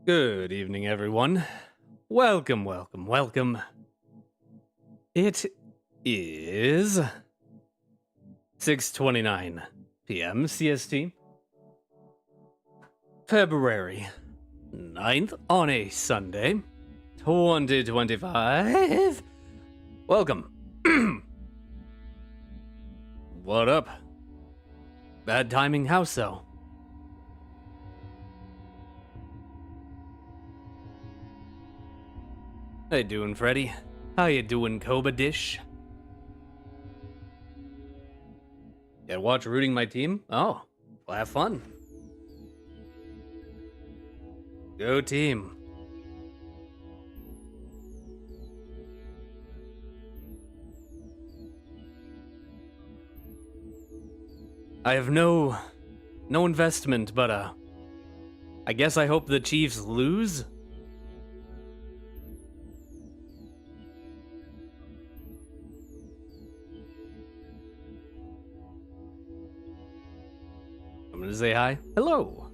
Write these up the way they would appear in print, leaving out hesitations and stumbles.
Good evening, everyone. Welcome, welcome, welcome. It is 6:29 p.m. CST, February 9th on a Sunday, 2025. Welcome. What up? Bad timing, how so? How you doing, Freddy? How you doing, Koba Dish? Yeah, watch rooting my team? Oh, well, have fun. Go team. I have no investment, but I guess I hope the Chiefs lose. I'm gonna say hi. Hello.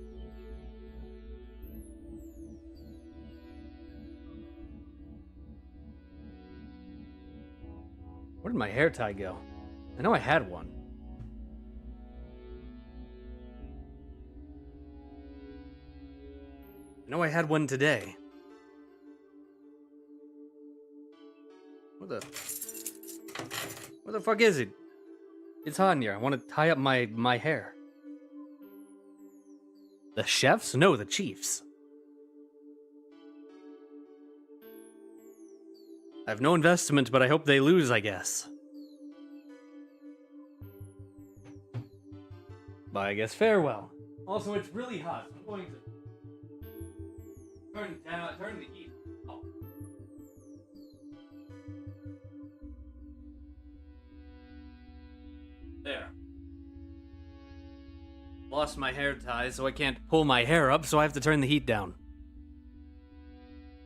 Where did my hair tie go? I know I had one. I know I had one today. Where the fuck is it? It's on here. I want to tie up my hair. The chefs? No, the Chiefs. I have no investment, but I hope they lose, I guess. But I guess farewell. Also, it's really hot. I'm going to turn the heat off. There. Lost my hair tie, so I can't pull my hair up, so I have to turn the heat down.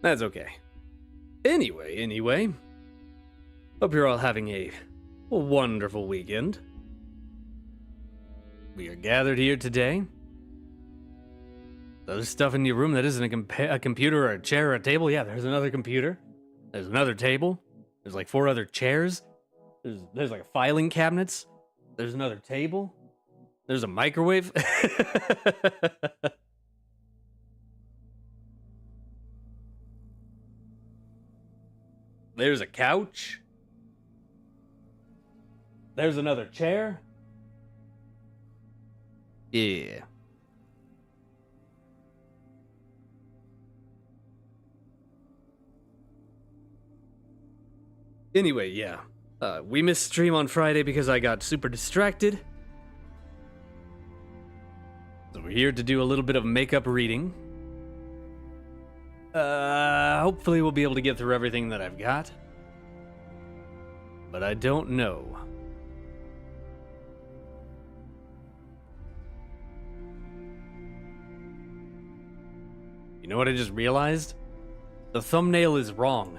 That's okay. Anyway. Hope you're all having a wonderful weekend. We are gathered here today. There's stuff in your room that isn't a computer or a chair or a table. Yeah, there's another computer. There's another table. There's like 4 other chairs. There's like filing cabinets. There's another table. There's a microwave. There's a couch. There's another chair. Yeah. Anyway, yeah. We missed stream on Friday because I got super distracted. So we're here to do a little bit of makeup reading. Hopefully we'll be able to get through everything that I've got. But I don't know. You know what I just realized? The thumbnail is wrong.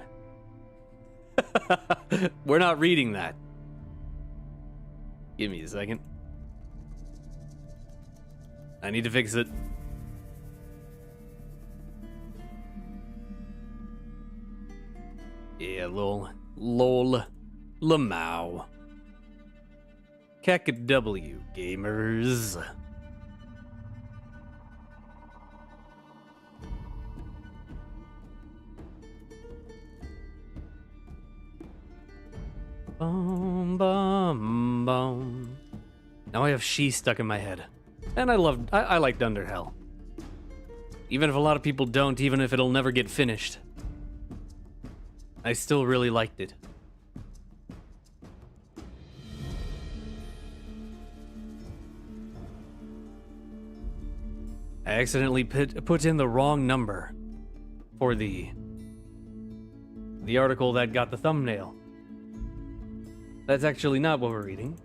We're not reading that. Give me a second. I need to fix it. Yeah, lol. Lamau. Kek W, gamers. Bum, bum, bum. Now I have she stuck in my head. And I liked Underhell. Even if a lot of people don't, even if it'll never get finished. I still really liked it. I accidentally put in the wrong number for the article that got the thumbnail. That's actually not what we're reading.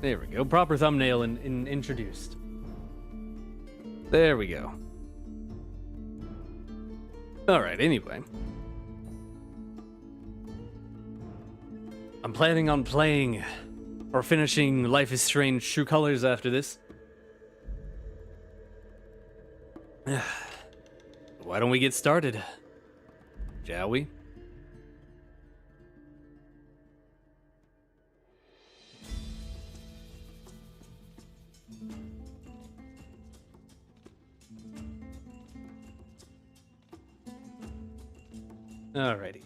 There we go. Proper thumbnail introduced. There we go. Alright, anyway. I'm planning on playing or finishing Life is Strange True Colors after this. Why don't we get started? Shall we? Alrighty.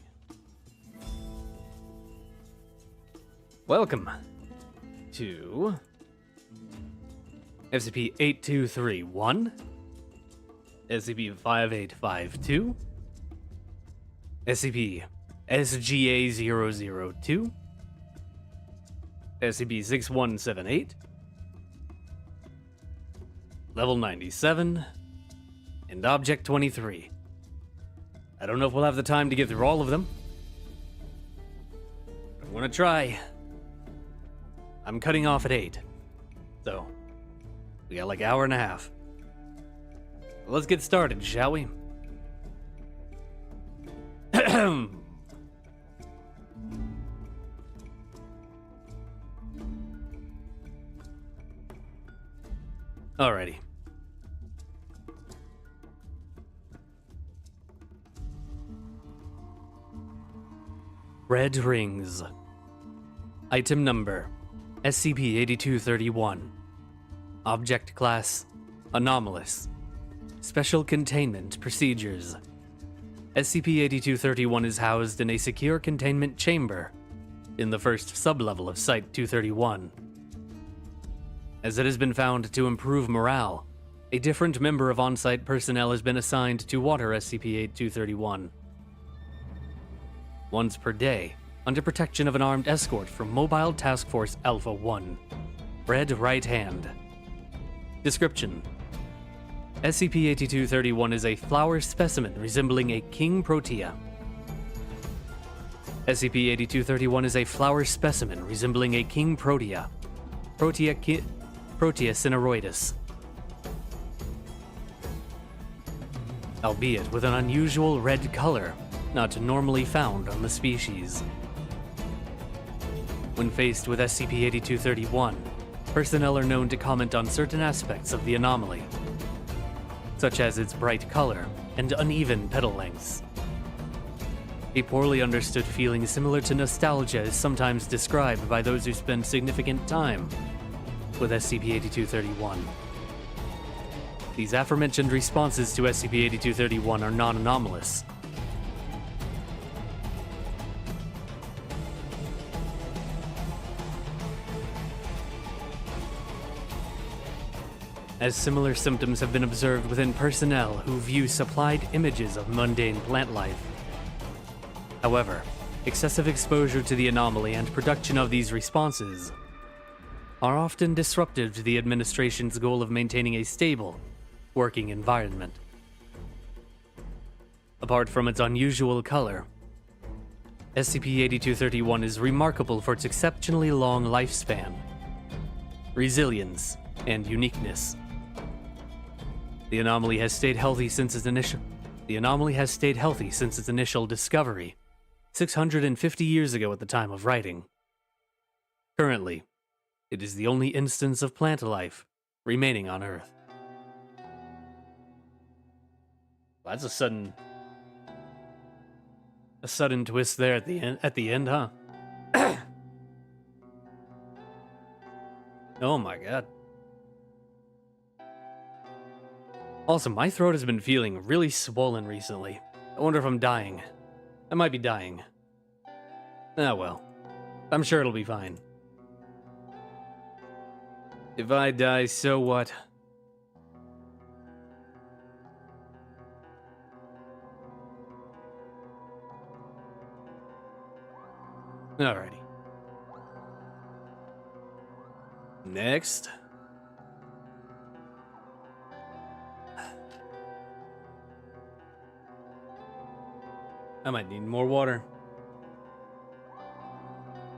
Welcome to SCP-8231, SCP-5852, SCP-SGA-002, SCP-6178, Level 97, and Object 23. I don't know if we'll have the time to get through all of them. I'm gonna try. I'm cutting off at 8. So, we got like an hour and a half. Let's get started, shall we? Alrighty. Red rings. Item number SCP-8231. Object class anomalous. Special containment procedures. SCP-8231 is housed in a secure containment chamber in the first sublevel of Site-231. As it has been found to improve morale, a different member of on-site personnel has been assigned to water SCP-8231. Once per day, under protection of an armed escort from Mobile Task Force Alpha-1. Red right hand. Description: SCP-8231 is a flower specimen resembling a king protea. SCP-8231 is a flower specimen resembling a king protea. Protea cineroides. Albeit with an unusual red color, not normally found on the species. When faced with SCP-8231, personnel are known to comment on certain aspects of the anomaly, such as its bright color and uneven petal lengths. A poorly understood feeling similar to nostalgia is sometimes described by those who spend significant time with SCP-8231. These aforementioned responses to SCP-8231 are non-anomalous. As similar symptoms have been observed within personnel who view supplied images of mundane plant life. However, excessive exposure to the anomaly and production of these responses are often disruptive to the administration's goal of maintaining a stable, working environment. Apart from its unusual color, SCP-8231 is remarkable for its exceptionally long lifespan, resilience, and uniqueness. The anomaly has stayed healthy since its initial discovery, 650 years ago at the time of writing. Currently, it is the only instance of plant life remaining on Earth. That's a sudden twist there at the end, huh? Oh my god. Also, my throat has been feeling really swollen recently. I wonder if I'm dying. I might be dying. Ah well. I'm sure it'll be fine. If I die, so what? Alrighty. Next. I might need more water.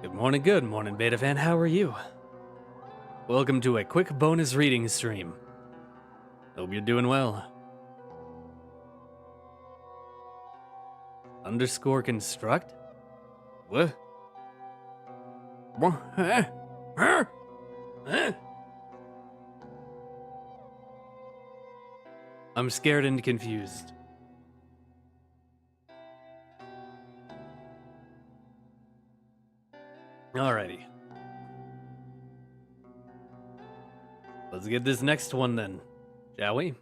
Good morning, Beta Fan. How are you? Welcome to a quick bonus reading stream. Hope you're doing well. Underscore construct? What? I'm scared and confused. Alrighty. Let's get this next one then, shall we?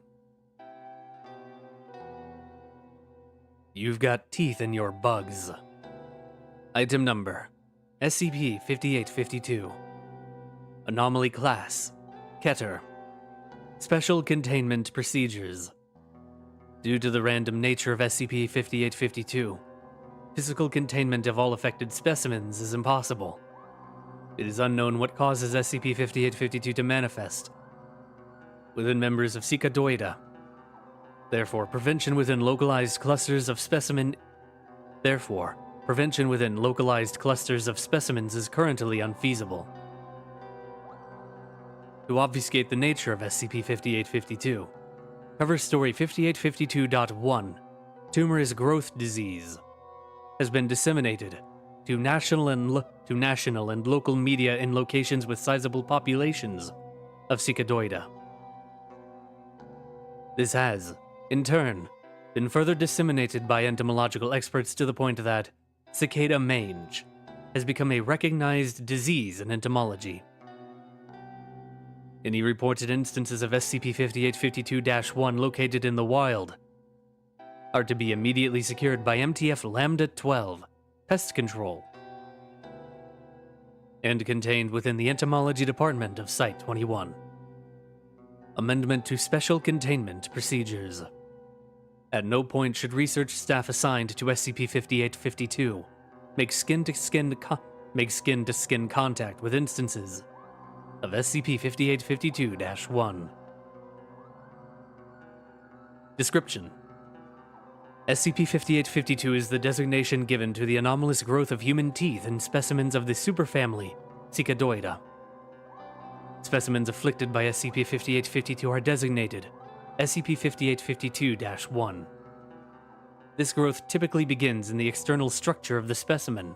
You've got teeth in your bugs. Item number: SCP-5852. Anomaly class: Keter. Special containment procedures. Due to the random nature of SCP-5852, physical containment of all affected specimens is impossible. It is unknown what causes SCP-5852 to manifest within members of Cicadoida. Therefore, prevention within localized clusters of specimens is currently unfeasible. To obfuscate the nature of SCP-5852, cover story 5852.1, Tumorous Growth Disease, has been disseminated to national and local media in locations with sizable populations of Cicadoida. This has, in turn, been further disseminated by entomological experts to the point that cicada mange has become a recognized disease in entomology. Any reported instances of SCP-5852-1 located in the wild are to be immediately secured by MTF Lambda-12 Pest Control and contained within the Entomology Department of Site-21. Amendment to Special Containment Procedures. At no point should research staff assigned to SCP-5852 make skin-to-skin contact with instances of SCP-5852-1. Description: SCP-5852 is the designation given to the anomalous growth of human teeth in specimens of the superfamily Cicadoida. Specimens afflicted by SCP-5852 are designated SCP-5852-1. This growth typically begins in the external structure of the specimen,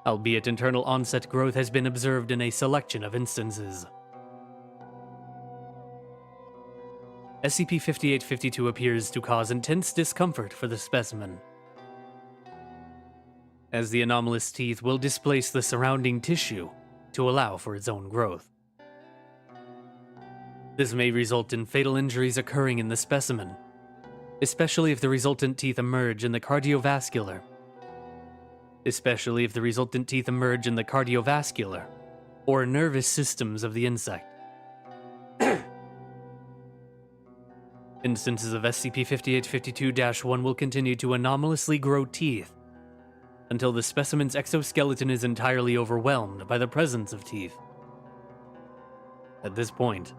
albeit internal onset growth has been observed in a selection of instances. SCP-5852 appears to cause intense discomfort for the specimen, as the anomalous teeth will displace the surrounding tissue to allow for its own growth. This may result in fatal injuries occurring in the specimen, especially if the resultant teeth emerge in the cardiovascular or nervous systems of the insect. Instances of SCP-5852-1 will continue to anomalously grow teeth until the specimen's exoskeleton is entirely overwhelmed by the presence of teeth. At this point,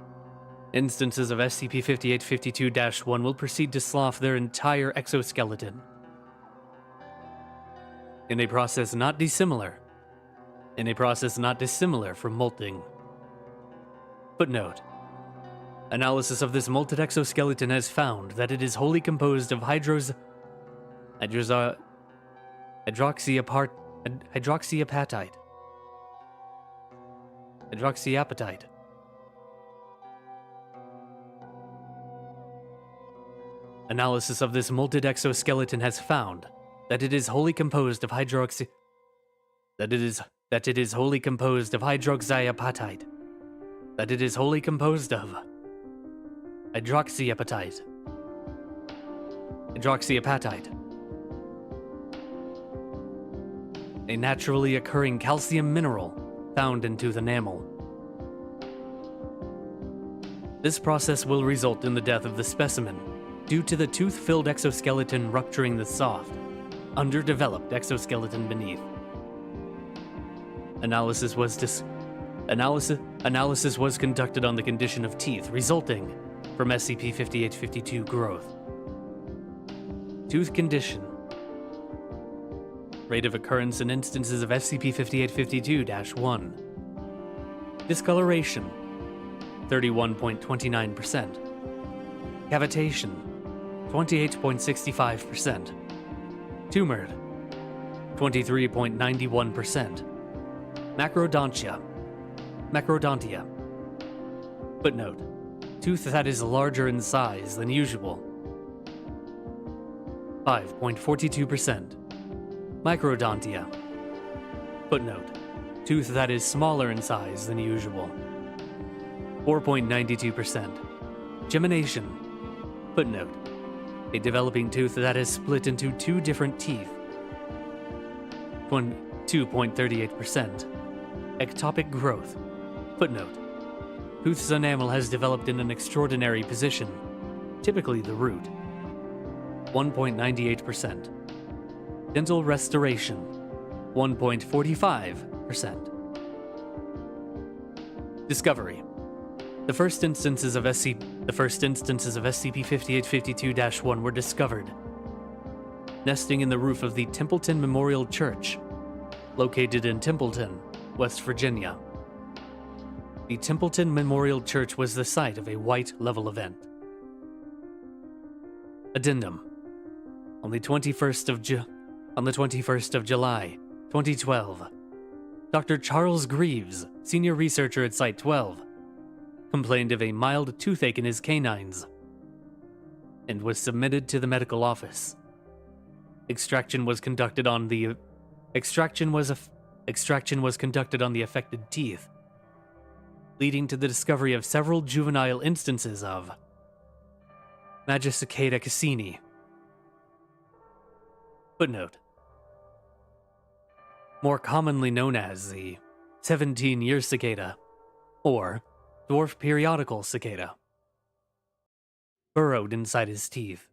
instances of SCP-5852-1 will proceed to slough their entire exoskeleton, in a process not dissimilar from molting. Footnote: analysis of this molted exoskeleton has found that it is wholly composed of hydroxyapatite. Analysis of this molted exoskeleton has found that it is wholly composed of hydroxyapatite. A naturally occurring calcium mineral found in tooth enamel. This process will result in the death of the specimen due to the tooth-filled exoskeleton rupturing the soft, underdeveloped exoskeleton beneath. Analysis was conducted on the condition of teeth resulting from SCP-5852 growth. Tooth condition. Rate of occurrence in instances of SCP-5852-1. Discoloration, 31.29%. Cavitation, 28.65%. Tumored, 23.91%. Macrodontia. Footnote: Tooth that is larger in size than usual. 5.42%. Microdontia. Footnote. Tooth that is smaller in size than usual. 4.92%. Gemination. Footnote. A developing tooth that is split into two different teeth. 2.38%. Ectopic growth. Footnote. Tooth's enamel has developed in an extraordinary position, typically the root. 1.98%. Dental restoration. 1.45%. Discovery. The first instances of SCP-5852-1 were discovered, nesting in the roof of the Templeton Memorial Church, located in Templeton, West Virginia. The Templeton Memorial Church was the site of a white level event. Addendum. On the 21st of July, 2012, Dr. Charles Greaves, senior researcher at Site 12, complained of a mild toothache in his canines and was submitted to the medical office. Extraction was conducted on the affected teeth, leading to the discovery of several juvenile instances of Magicicada cassini. Footnote. More commonly known as the 17-year cicada, or dwarf periodical cicada, burrowed inside his teeth.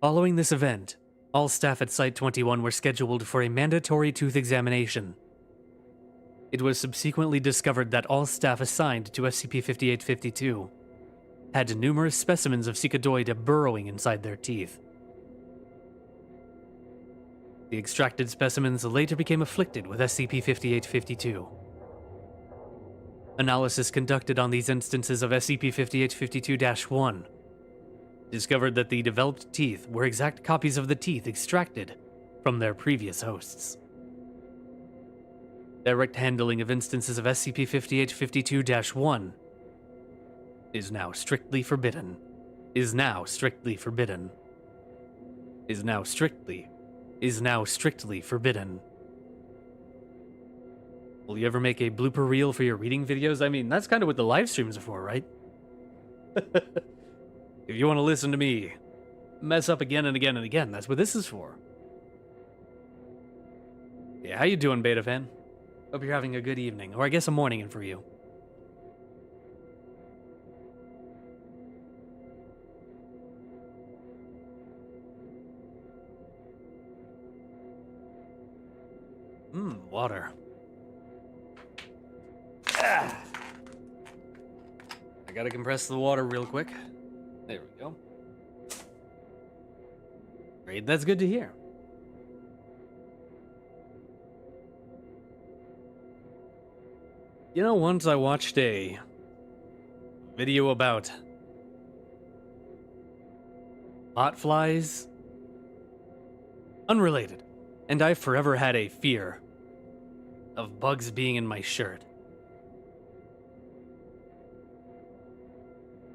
Following this event, all staff at Site 21 were scheduled for a mandatory tooth examination. It was subsequently discovered that all staff assigned to SCP-5852 had numerous specimens of cicadoida burrowing inside their teeth. The extracted specimens later became afflicted with SCP-5852. Analysis conducted on these instances of SCP-5852-1 discovered that the developed teeth were exact copies of the teeth extracted from their previous hosts. Direct handling of instances of SCP-5852-1 is now strictly forbidden. Is now strictly forbidden. Will you ever make a blooper reel for your reading videos? I mean, that's kind of what the live streams are for, right? If you want to listen to me mess up again and again and again, that's what this is for. Yeah, how you doing, Beta fan? Hope you're having a good evening, or I guess a morning for you. Water. I gotta compress the water real quick. There we go. Great, that's good to hear. You know, once I watched a video about botflies. Unrelated. And I forever had a fear of bugs being in my shirt.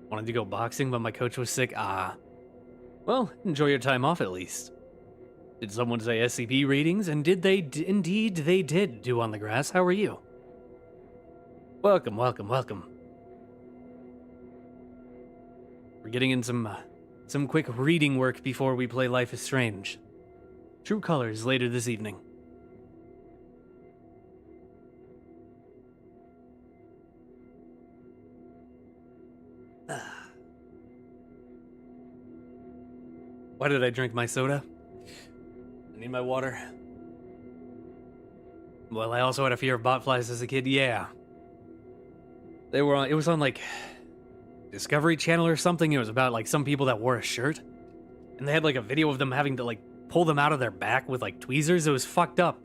Wanted to go boxing, but my coach was sick. Well, enjoy your time off at least. Did someone say SCP readings? And did they? Indeed, they did do on the grass. How are you? Welcome, welcome, welcome. We're getting in some quick reading work before we play Life is Strange. True Colors later this evening. Why did I drink my soda? I need my water. Well, I also had a fear of botflies as a kid, yeah. It was on like Discovery Channel or something. It was about like some people that wore a shirt. And they had like a video of them having to like pull them out of their back with like tweezers. It was fucked up.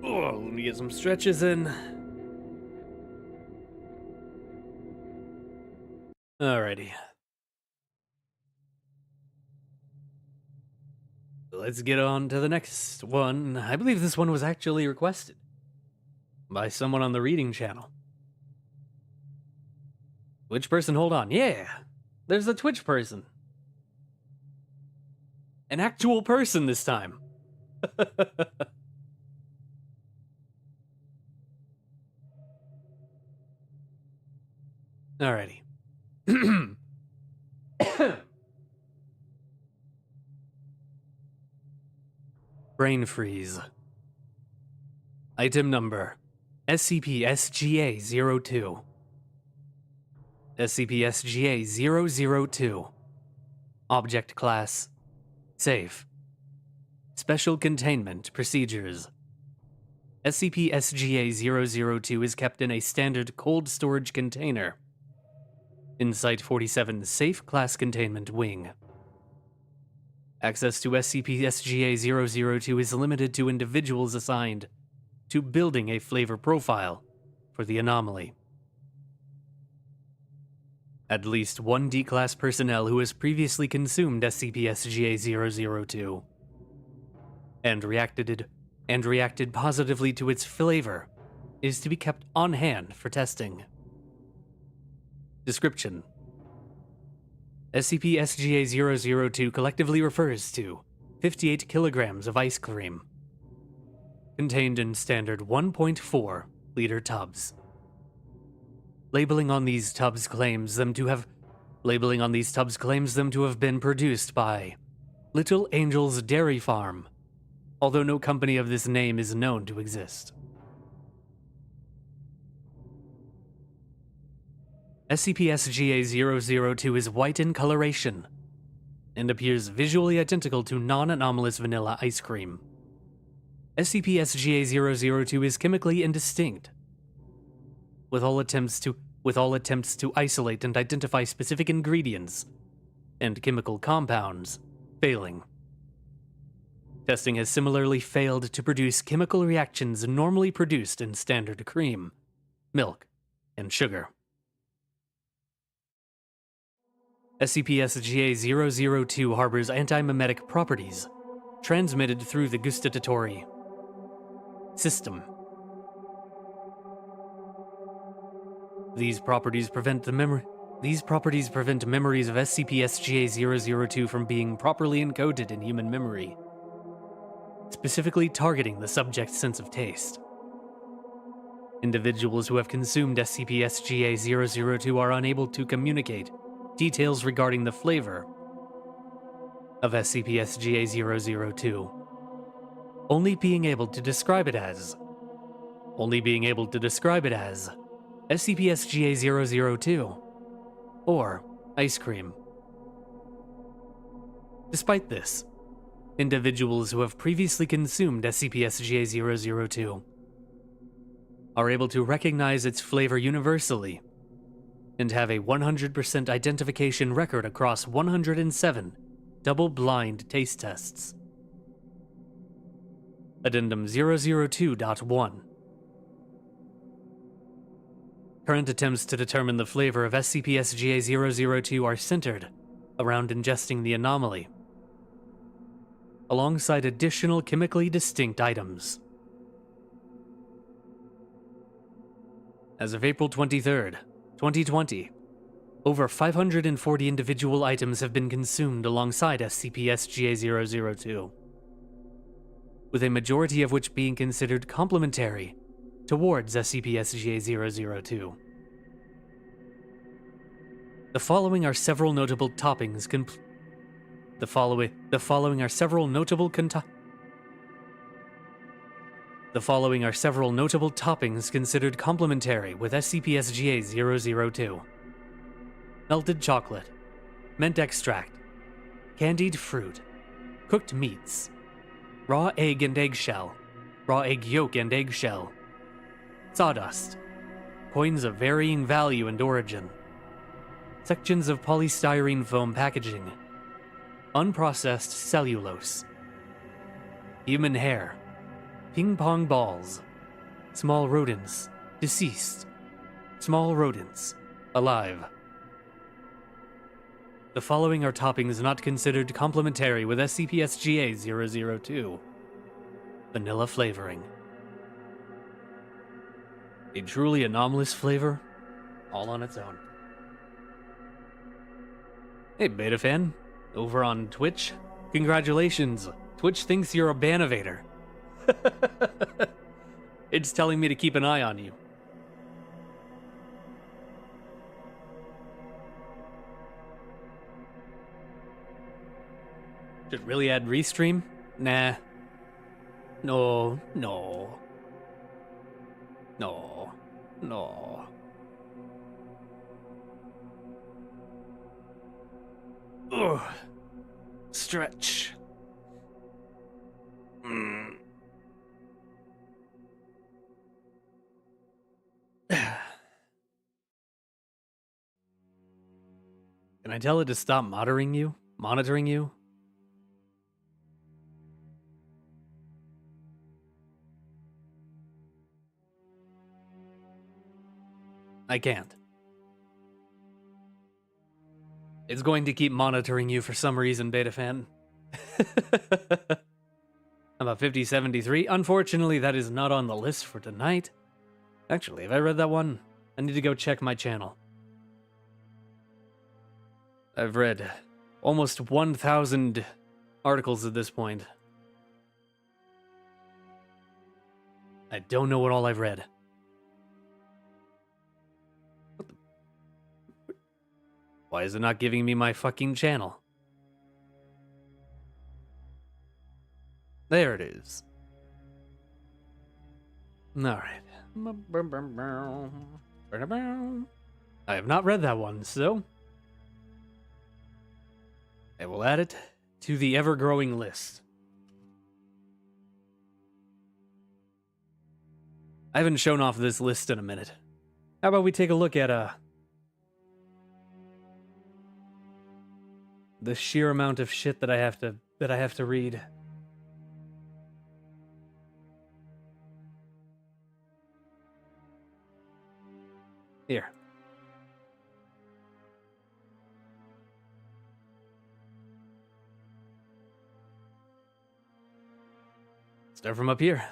Oh, let me get some stretches in. Alrighty. Let's get on to the next one. I believe this one was actually requested by someone on the reading channel. Which person? Hold on. Yeah, there's a Twitch person. An actual person this time. Alrighty. Brain freeze. Item number SCP-SGA-02. SCP-SGA-002. Object class safe. Special containment procedures. SCP-SGA-002 is kept in a standard cold storage container in Site-47's Safe Class Containment Wing. Access to SCP-SGA-002 is limited to individuals assigned to building a flavor profile for the anomaly. At least one D-Class personnel who has previously consumed SCP-SGA-002 and reacted positively to its flavor is to be kept on hand for testing. Description: SCP-SGA-002 collectively refers to 58 kilograms of ice cream, contained in standard 1.4-liter tubs. Labeling on these tubs claims them to have been produced by Little Angel's Dairy Farm, although no company of this name is known to exist. SCP-SGA-002 is white in coloration and appears visually identical to non-anomalous vanilla ice cream. SCP-SGA-002 is chemically indistinct, with all attempts to isolate and identify specific ingredients and chemical compounds failing. Testing has similarly failed to produce chemical reactions normally produced in standard cream, milk, and sugar. SCP-SGA-002 harbors antimimetic properties transmitted through the gustatory system. These properties prevent memories of SCP-SGA-002 from being properly encoded in human memory, specifically targeting the subject's sense of taste. Individuals who have consumed SCP-SGA-002 are unable to communicate details regarding the flavor of SCP-SGA-002, only being able to describe it as SCP-SGA-002 or ice cream. Despite this, individuals who have previously consumed SCP-SGA-002 are able to recognize its flavor universally and have a 100% identification record across 107 double-blind taste tests. Addendum 002.1. Current attempts to determine the flavor of SCP-SGA-002 are centered around ingesting the anomaly, alongside additional chemically distinct items. As of April 23rd, 2020, over 540 individual items have been consumed alongside SCP-SGA-002, with a majority of which being considered complementary towards SCP-SGA-002. The following are several notable toppings considered complementary with SCP-SGA-002. Melted chocolate, mint extract, candied fruit, cooked meats, raw egg and eggshell, raw egg yolk and eggshell, sawdust, coins of varying value and origin, sections of polystyrene foam packaging, unprocessed cellulose, human hair, ping pong balls, small rodents, deceased, small rodents, alive, The following are toppings not considered complementary with SCP-SGA-002. Vanilla flavoring. A truly anomalous flavor, all on its own. Hey, beta fan, over on Twitch. Congratulations, Twitch thinks you're a banivator. It's telling me to keep an eye on you. Should really add restream? Nah. No. Ugh. Stretch. Can I tell it to stop monitoring you? I can't. It's going to keep monitoring you for some reason, beta fan. About 5073. Unfortunately, that is not on the list for tonight. Actually, have I read that one? I need to go check my channel. I've read almost 1,000 articles at this point. I don't know what all I've read. Why is it not giving me my fucking channel? There it is. Alright. I have not read that one, so I will add it to the ever-growing list. I haven't shown off this list in a minute. How about we take a look at the sheer amount of shit that I have to read. Here. Start from up here.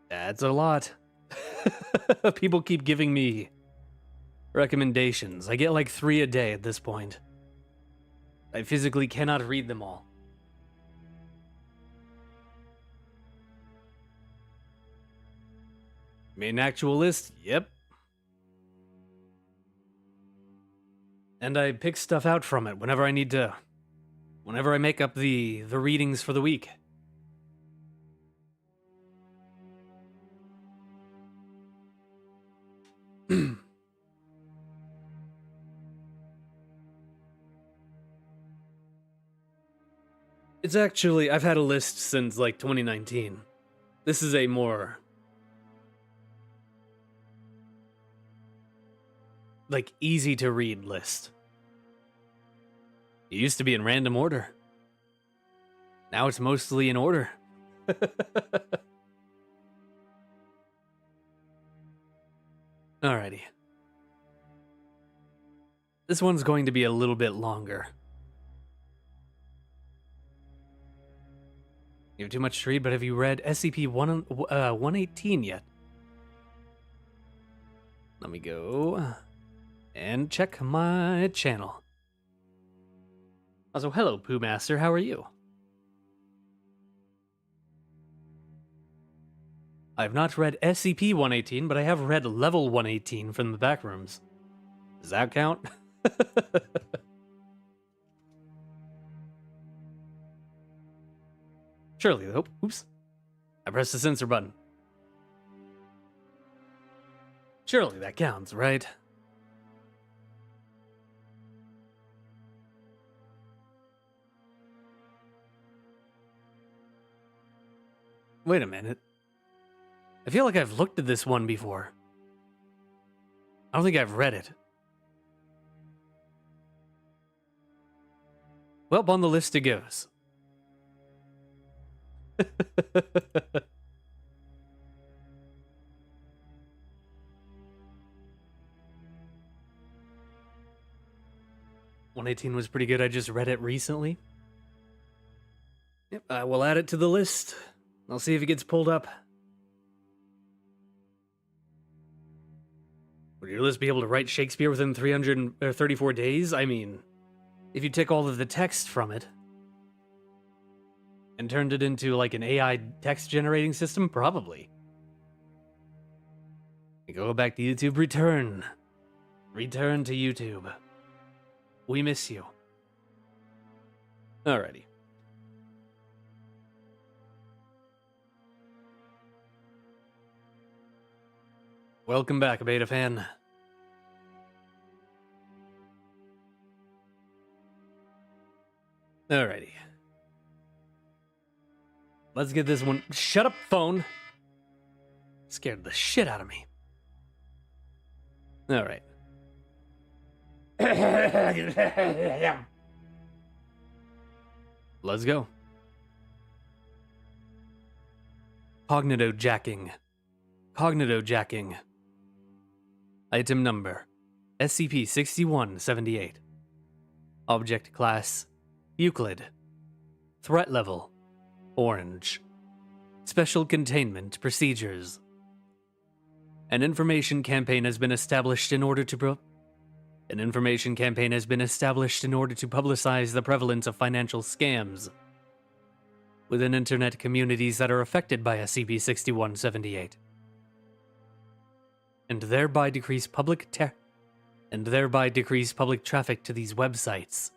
That's a lot. People keep giving me recommendations. I get like 3 a day at this point. I physically cannot read them all. Main actual list? Yep. And I pick stuff out from it whenever I need to. Whenever I make up the readings for the week. It's actually, I've had a list since like 2019. This is a more like easy to read list. It used to be in random order. Now it's mostly in order. Alrighty. This one's going to be a little bit longer. You have too much to read, but have you read SCP-118 yet? Let me go and check my channel. Also, hello, Pooh Master, how are you? I have not read SCP-118, but I have read Level 118 from the Backrooms. Does that count? Surely, though. Oops. I pressed the censor button. Surely that counts, right? Wait a minute. I feel like I've looked at this one before. I don't think I've read it. Well, on the list it goes. $118 was pretty good. I just read it recently. Yep, I will add it to the list. I'll see if it gets pulled up. Would your list be able to write Shakespeare within 334 days? I mean, if you took all of the text from it and turned it into like an AI text generating system, probably. Go back to YouTube, return. Return to YouTube. We miss you. Alrighty. Welcome back, beta fan. Alrighty. Let's get this one. Shut up, phone. Scared the shit out of me. Alright. Let's go. Cognitojacking. Cognitojacking. Item number SCP-6178. Object class Euclid. Threat level Orange. Special containment procedures. An information campaign has been established in order to publicize the prevalence of financial scams within internet communities that are affected by SCP-6178, and thereby decrease public traffic to these websites.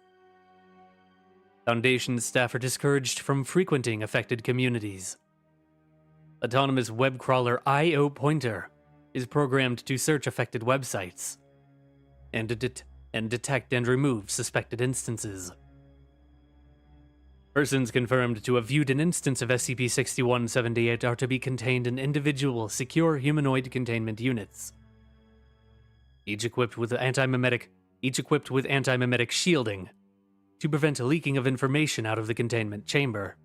Foundation staff are discouraged from frequenting affected communities. Autonomous web crawler IO Pointer is programmed to search affected websites and detect and remove suspected instances. Persons confirmed to have viewed an instance of SCP-6178 are to be contained in individual secure humanoid containment units, each equipped with anti-memetic shielding to prevent leaking of information out of the containment chamber.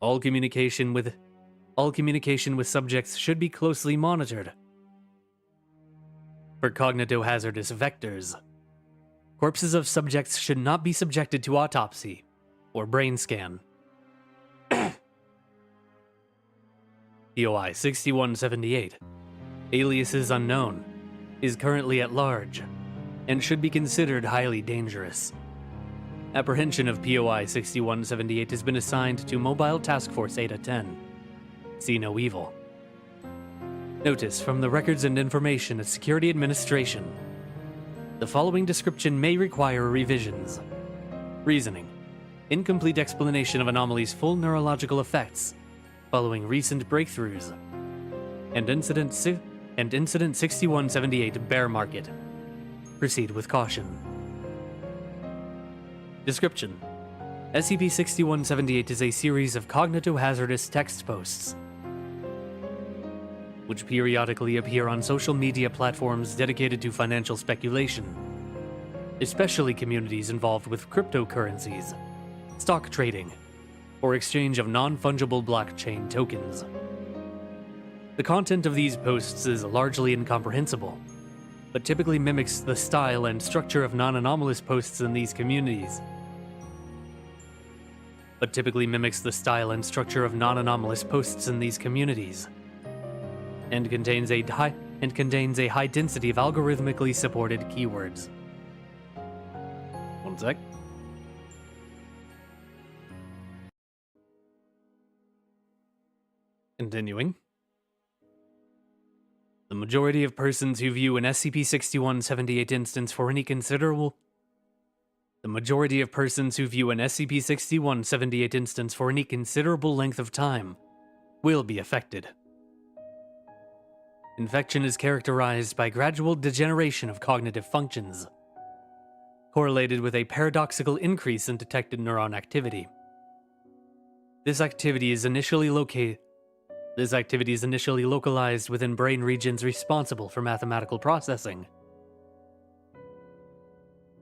All communication with subjects should be closely monitored for cognitohazardous vectors. Corpses of subjects should not be subjected to autopsy or brain scan. POI 6178, alias is unknown, is currently at large and should be considered highly dangerous. Apprehension of POI 6178 has been assigned to Mobile Task Force Eta-10. See no evil. Notice from the Records and Information Security Administration. The following description may require revisions. Reasoning. Incomplete explanation of anomalies' full neurological effects following recent breakthroughs. And Incident 6178 bear market. Proceed with caution. Description. SCP-6178 is a series of cognitohazardous text posts which periodically appear on social media platforms dedicated to financial speculation, especially communities involved with cryptocurrencies, stock trading, or exchange of non-fungible blockchain tokens. The content of these posts is largely incomprehensible, but typically mimics the style and structure of non-anomalous posts in these communities. And contains a high density of algorithmically supported keywords. One sec. Continuing. The majority of persons who view an SCP-6178 instance for any considerable length of time will be affected. Infection is characterized by gradual degeneration of cognitive functions, correlated with a paradoxical increase in detected neuron activity. This activity is initially localized within brain regions responsible for mathematical processing.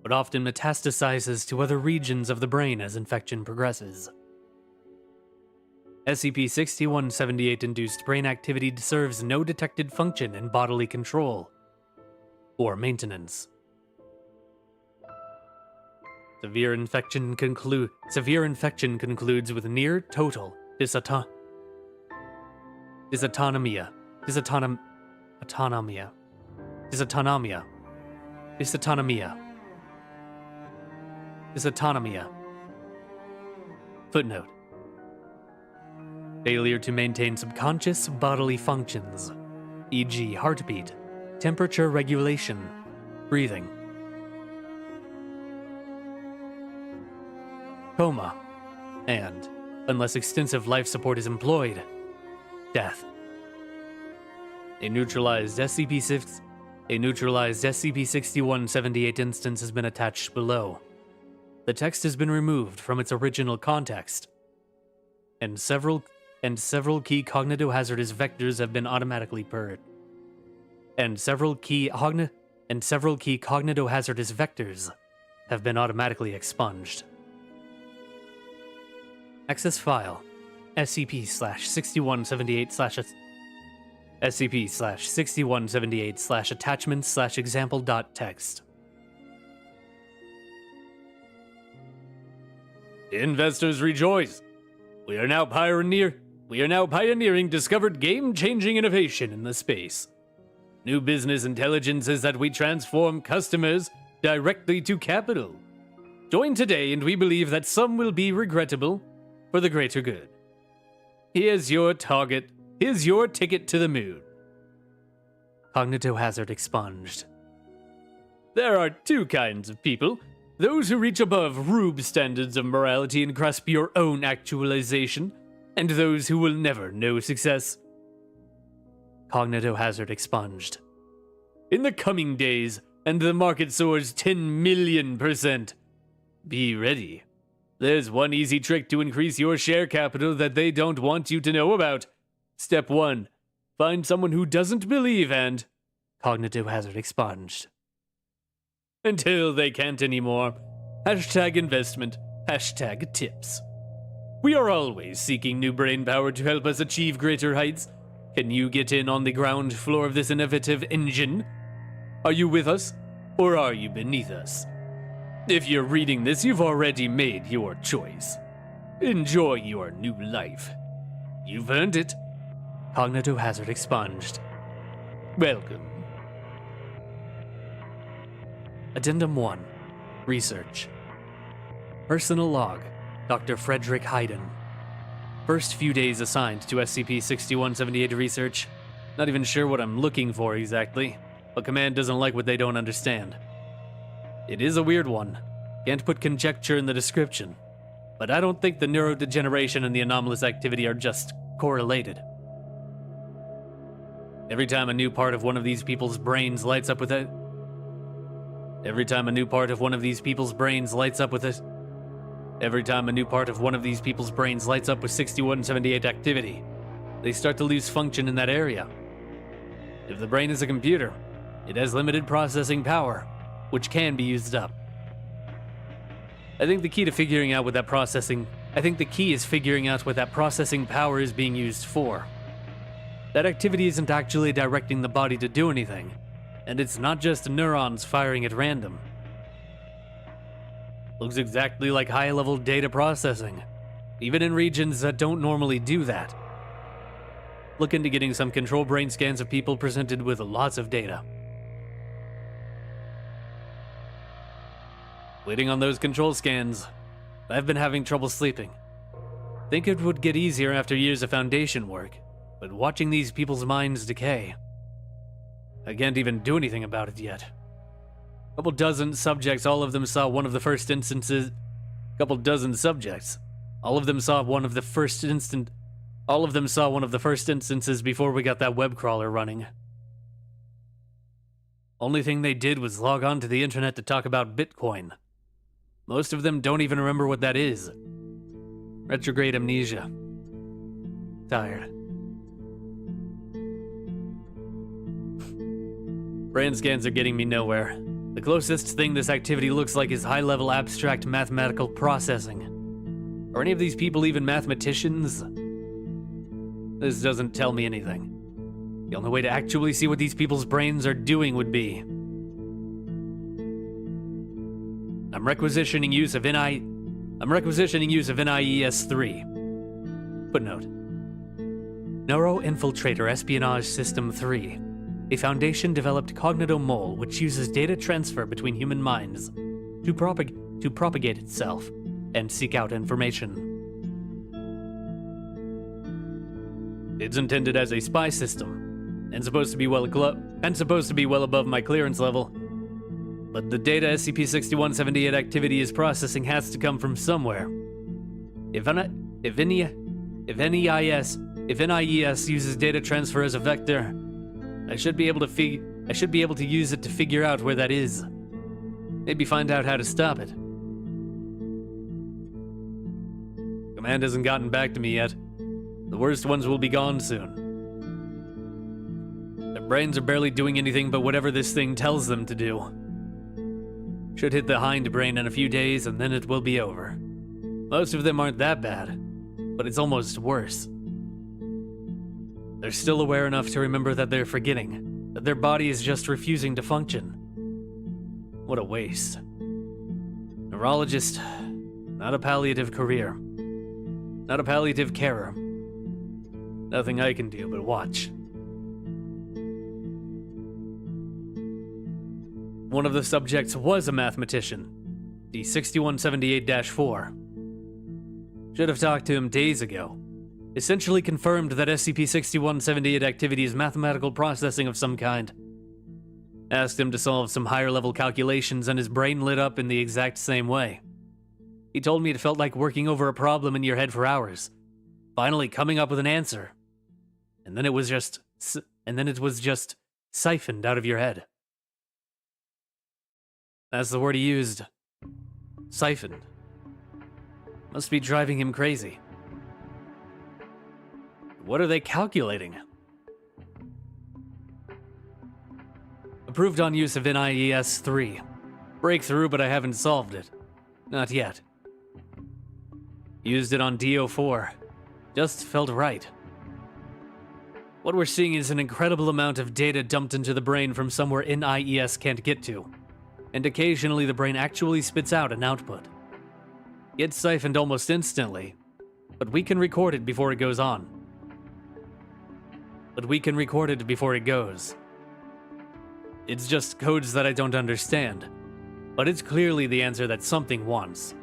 but often metastasizes to other regions of the brain as infection progresses. SCP-6178-induced brain activity serves no detected function in bodily control or maintenance. Severe infection concludes with near total dysautonomia. Footnote: failure to maintain subconscious bodily functions, e.g., heartbeat, temperature regulation, breathing. Coma, and, unless extensive life support is employed, death. A neutralized SCP-6178 instance has been attached below. The text has been removed from its original context, and several key cognitohazardous vectors have been automatically purged. And several key cognitohazardous vectors have been automatically expunged. Access file: SCP-6178/attachments/example.txt. Investors rejoice! We are now pioneering discovered game-changing innovation in the space. New business intelligence is that we transform customers directly to capital. Join today, and we believe that some will be regrettable for the greater good. Here's your ticket to the moon. Cognitohazard expunged. There are two kinds of people: those who reach above Rube standards of morality and grasp your own actualization, and those who will never know success. Cognitohazard expunged. In the coming days, and the market soars 10 million%. Be ready. There's one easy trick to increase your share capital that they don't want you to know about. Step 1. Find someone who doesn't believe and... Cognitohazard expunged. Until they can't anymore. #investment. #tips. We are always seeking new brain power to help us achieve greater heights. Can you get in on the ground floor of this innovative engine? Are you with us, or are you beneath us? If you're reading this, you've already made your choice. Enjoy your new life. You've earned it. Cognitohazard expunged. Welcome. Addendum 1. Research. Personal log. Dr. Frederick Hayden. First few days assigned to SCP-6178 research. Not even sure what I'm looking for exactly, but Command doesn't like what they don't understand. It is a weird one. Can't put conjecture in the description, but I don't think the neurodegeneration and the anomalous activity are just correlated. Every time a new part of one of these people's brains lights up with it. Every time a new part of one of these people's brains lights up with 6178 activity, they start to lose function in that area. If the brain is a computer, it has limited processing power, which can be used up. I think the key is figuring out what that processing power is being used for. That activity isn't actually directing the body to do anything, and it's not just neurons firing at random. Looks exactly like high-level data processing, even in regions that don't normally do that. Look into getting some control brain scans of people presented with lots of data. Waiting on those control scans. I've been having trouble sleeping. Think it would get easier after years of foundation work, but watching these people's minds decay, I can't even do anything about it yet. Couple dozen subjects, all of them saw one of the first instances before we got that web crawler running. Only thing they did was log on to the internet to talk about Bitcoin. Most of them don't even remember what that is. Retrograde amnesia. Tired. Brain scans are getting me nowhere. The closest thing this activity looks like is high-level abstract mathematical processing. Are any of these people even mathematicians? This doesn't tell me anything. The only way to actually see what these people's brains are doing would be... I'm requisitioning use of NIES 3. Footnote. Neuro-Infiltrator Espionage System 3. A Foundation-developed cognito-mole which uses data transfer between human minds to propagate itself and seek out information. It's intended as a spy system, and supposed to be well above my clearance level. But the data SCP-6178 activity is processing has to come from somewhere. If NIES uses data transfer as a vector, I should be able to use it to figure out where that is. Maybe find out how to stop it. Command hasn't gotten back to me yet. The worst ones will be gone soon. Their brains are barely doing anything but whatever this thing tells them to do. Should hit the hindbrain in a few days and then it will be over. Most of them aren't that bad, but it's almost worse. They're still aware enough to remember that they're forgetting, that their body is just refusing to function. What a waste. Neurologist, not a palliative career. Not a palliative carer. Nothing I can do but watch. One of the subjects was a mathematician, the 6178-4. Should have talked to him days ago. Essentially confirmed that SCP-6178 activity is mathematical processing of some kind. Asked him to solve some higher-level calculations and his brain lit up in the exact same way. He told me it felt like working over a problem in your head for hours, finally coming up with an answer. And then it was just siphoned out of your head. That's the word he used. Siphoned. Must be driving him crazy. What are they calculating? Approved on use of NIES 3. Breakthrough, but I haven't solved it. Not yet. Used it on DO4. Just felt right. What we're seeing is an incredible amount of data dumped into the brain from somewhere NIES can't get to. And occasionally the brain actually spits out an output. It's siphoned almost instantly, but we can record it before it goes on. It's just codes that I don't understand, but it's clearly the answer that something wants.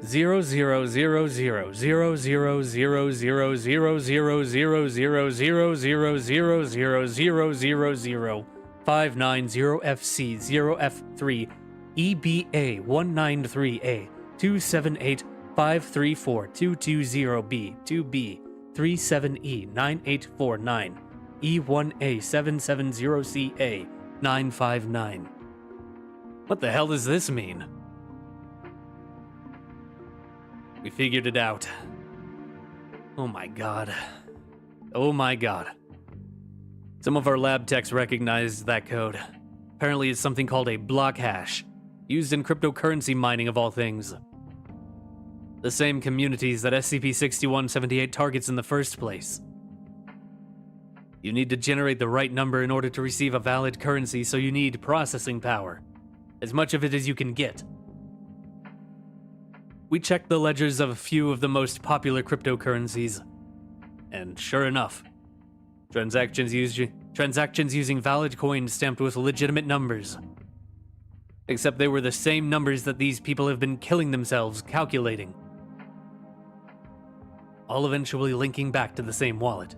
0000000000000005990FC0F3 EBA193A 2785342220B 2B 37E9849 E1A770CA 959. What the hell does this mean? We figured it out. Oh my god. Oh my god. Some of our lab techs recognized that code. Apparently it's something called a block hash, used in cryptocurrency mining of all things. The same communities that SCP-6178 targets in the first place. You need to generate the right number in order to receive a valid currency, so you need processing power. As much of it as you can get. We checked the ledgers of a few of the most popular cryptocurrencies, and sure enough, transactions using valid coins stamped with legitimate numbers. Except they were the same numbers that these people have been killing themselves calculating. All eventually linking back to the same wallet.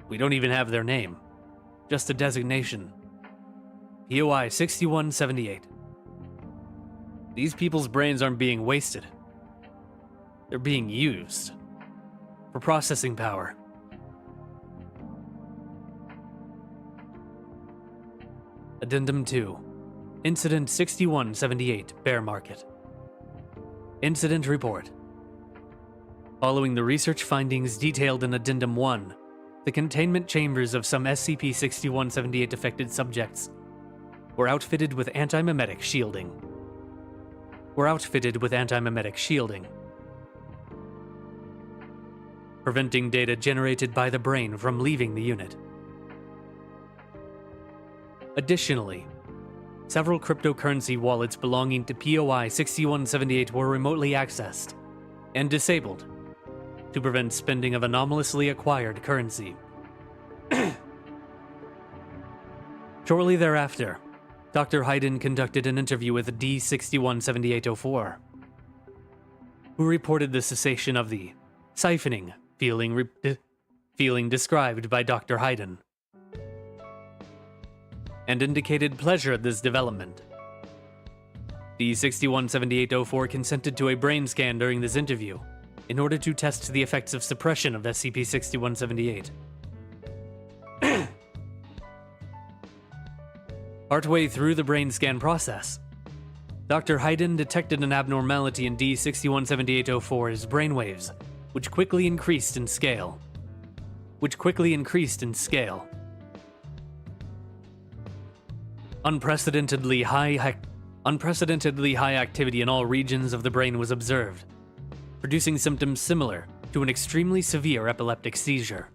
We don't even have their name, just a designation. POI 6178. These people's brains aren't being wasted. They're being used for processing power. Addendum 2. Incident 6178, Bear Market. Incident Report. Following the research findings detailed in Addendum 1, the containment chambers of some SCP-6178 affected subjects were outfitted with anti-memetic shielding. Preventing data generated by the brain from leaving the unit. Additionally, several cryptocurrency wallets belonging to POI 6178 were remotely accessed and disabled to prevent spending of anomalously acquired currency. Shortly thereafter, Dr. Hayden conducted an interview with D617804, who reported the cessation of the siphoning feeling described by Dr. Hayden, and indicated pleasure at this development. D617804 consented to a brain scan during this interview in order to test the effects of suppression of SCP-6178. Partway through the brain scan process, Dr. Hayden detected an abnormality in D617804's brainwaves, which quickly increased in scale. Unprecedentedly high activity in all regions of the brain was observed, producing symptoms similar to an extremely severe epileptic seizure.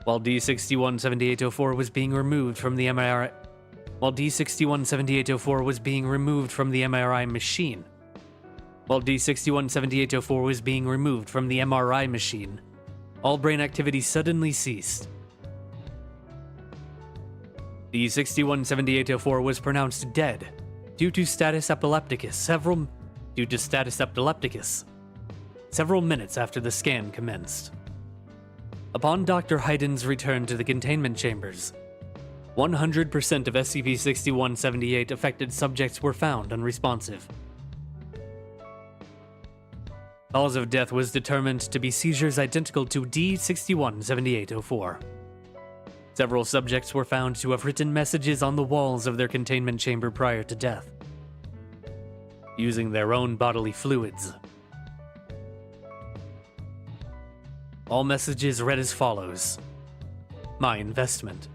While D617804 was being removed from the MRI machine, all brain activity suddenly ceased. D617804 was pronounced dead due to status epilepticus several minutes after the scan commenced. Upon Dr. Hayden's return to the containment chambers, 100% of SCP-6178 affected subjects were found unresponsive. Cause of death was determined to be seizures identical to D617804. Several subjects were found to have written messages on the walls of their containment chamber prior to death, using their own bodily fluids. All messages read as follows: "My investment."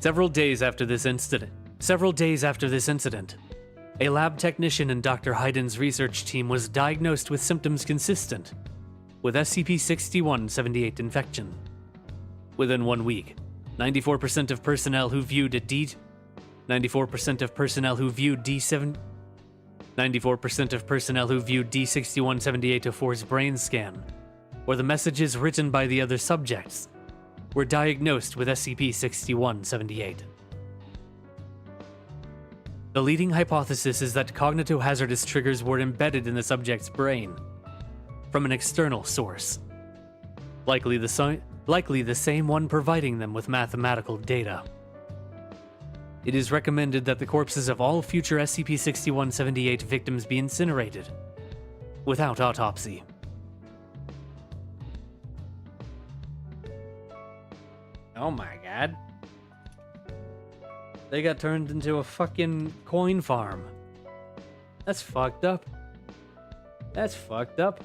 Several days after this incident, a lab technician in Dr. Hayden's research team was diagnosed with symptoms consistent with SCP-6178 infection. Within 1 week, 94% of personnel who viewed D617804's brain scan, or the messages written by the other subjects, were diagnosed with SCP-6178. The leading hypothesis is that cognitohazardous triggers were embedded in the subject's brain from an external source, likely the same one providing them with mathematical data. It is recommended that the corpses of all future SCP-6178 victims be incinerated without autopsy. Oh my god. They got turned into a fucking coin farm. That's fucked up. That's fucked up.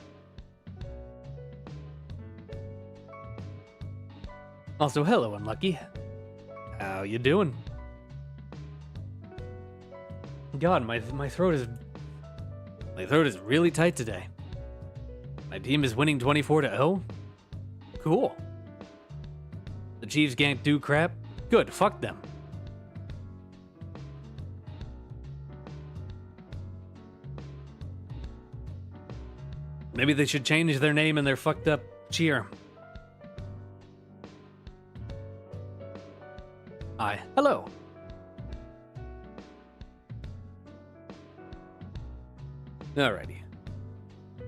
Also, hello, Unlucky. How you doing? God, my throat is really tight today. My team is winning 24-0. Cool. The Chiefs can't do crap. Good, fuck them. Maybe they should change their name and their fucked up cheer. Hi. Hello. Alrighty.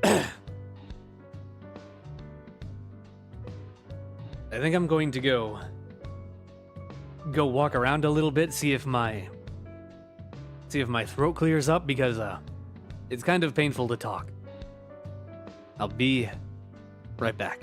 I think I'm going to go walk around a little bit, see if my throat clears up, because it's kind of painful to talk. I'll be right back.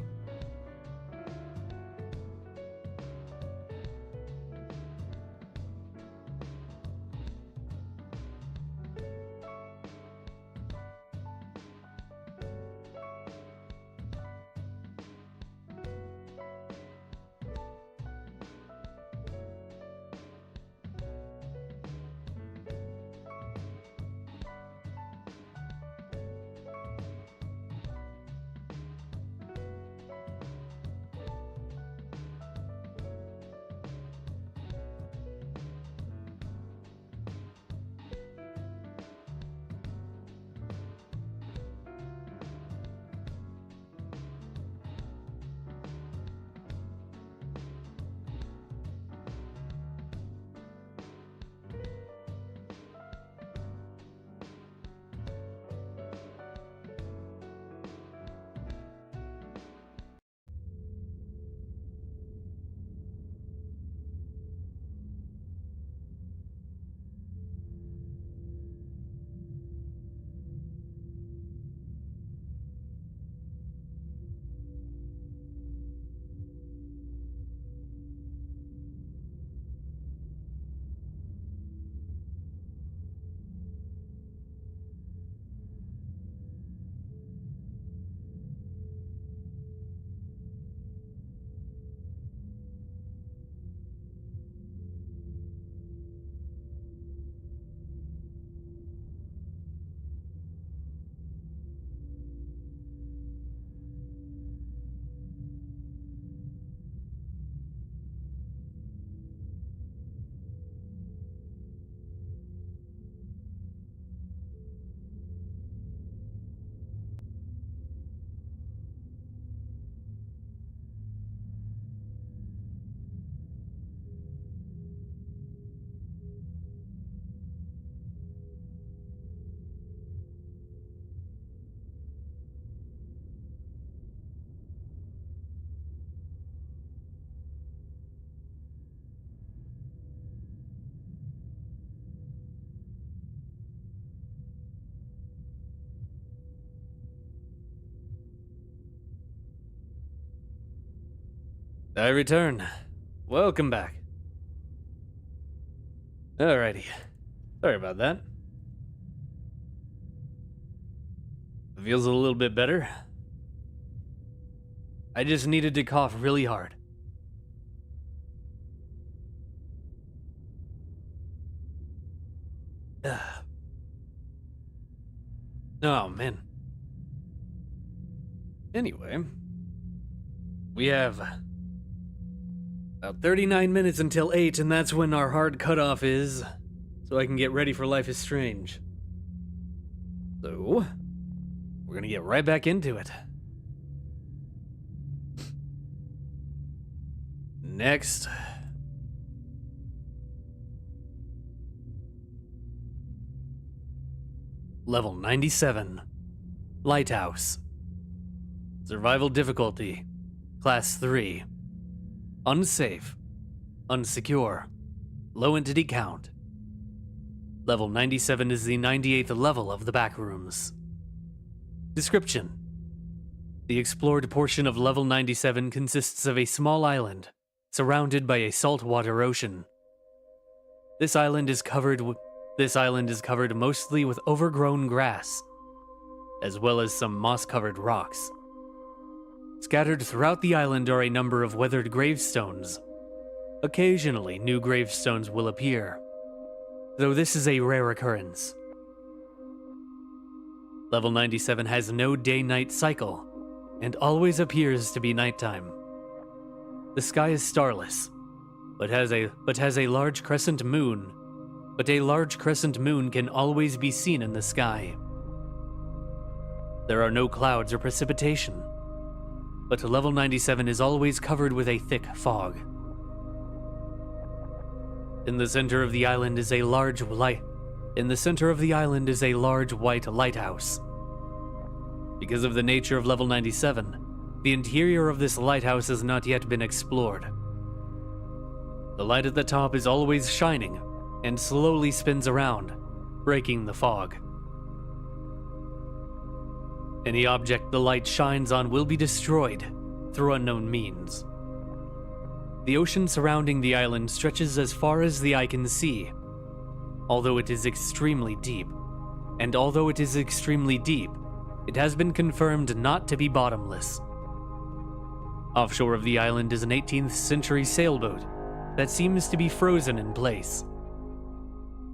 I return. Welcome back. Alrighty. Sorry about that. Feels a little bit better. I just needed to cough really hard. Oh, man. Anyway, we have about 39 minutes until 8, and that's when our hard cutoff is, so I can get ready for Life is Strange. So, we're gonna get right back into it. Next. Level 97. Lighthouse. Survival difficulty. Class 3. Unsafe. Unsecure. Low entity count. Level 97 is the 98th level of the Backrooms. Description. The explored portion of level 97 consists of a small island, surrounded by a saltwater ocean. This island is covered mostly with overgrown grass, as well as some moss-covered rocks. Scattered throughout the island are a number of weathered gravestones. Occasionally, new gravestones will appear, though this is a rare occurrence. Level 97 has no day-night cycle, and always appears to be nighttime. The sky is starless, but has a large crescent moon. But a large crescent moon can always be seen in the sky. There are no clouds or precipitation, but level 97 is always covered with a thick fog. In the center of the island is a large white lighthouse. Because of the nature of level 97, the interior of this lighthouse has not yet been explored. The light at the top is always shining and slowly spins around, breaking the fog. Any object the light shines on will be destroyed through unknown means. The ocean surrounding the island stretches as far as the eye can see, although it is extremely deep. And although it is extremely deep, it has been confirmed not to be bottomless. Offshore of the island is an 18th century sailboat that seems to be frozen in place,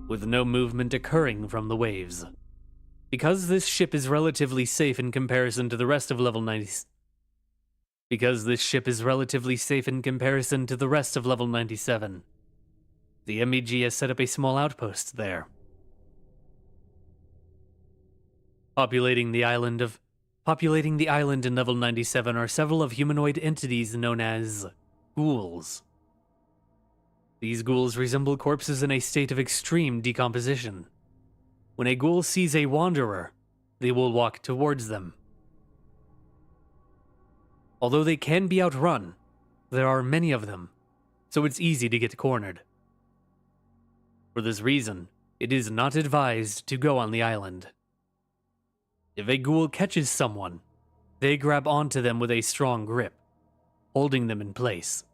with no movement occurring from the waves. Because this ship is relatively safe in comparison to the rest of level 97, the MEG has set up a small outpost there. Populating the island in level 97 are several of humanoid entities known as ghouls. These ghouls resemble corpses in a state of extreme decomposition. When a ghoul sees a wanderer, they will walk towards them. Although they can be outrun, there are many of them, so it's easy to get cornered. For this reason, it is not advised to go on the island. If a ghoul catches someone, they grab onto them with a strong grip, holding them in place.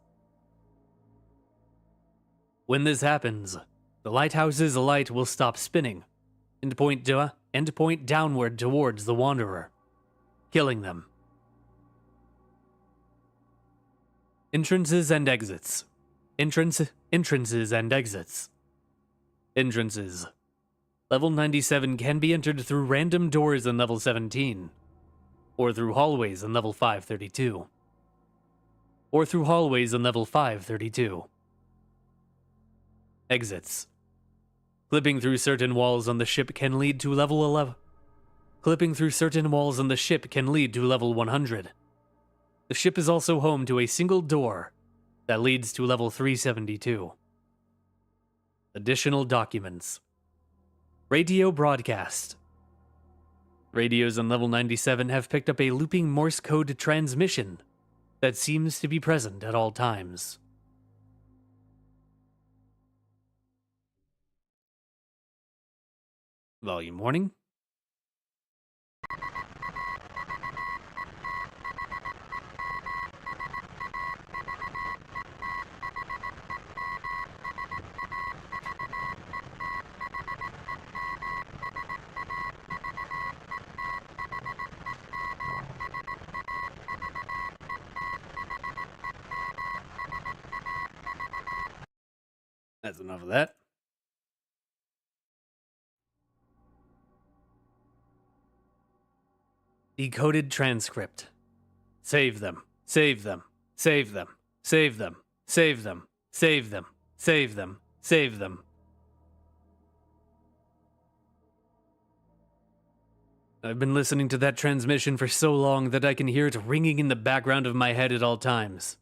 When this happens, the lighthouse's light will stop spinning and point downward towards the wanderer, killing them. Entrances and exits. Entrances and exits. Entrances. Level 97 can be entered through random doors in level 17, or through hallways in level 532. Exits. Clipping through certain walls on the ship can lead to level 11. Clipping through certain walls on the ship can lead to level 100. The ship is also home to a single door that leads to level 372. Additional documents. Radio broadcast. Radios on level 97 have picked up a looping Morse code transmission that seems to be present at all times. Volume warning. That's enough of that. Decoded transcript. Save them. Save them. Save them. Save them. Save them. Save them. Save them. Save them. I've been listening to that transmission for so long that I can hear it ringing in the background of my head at all times.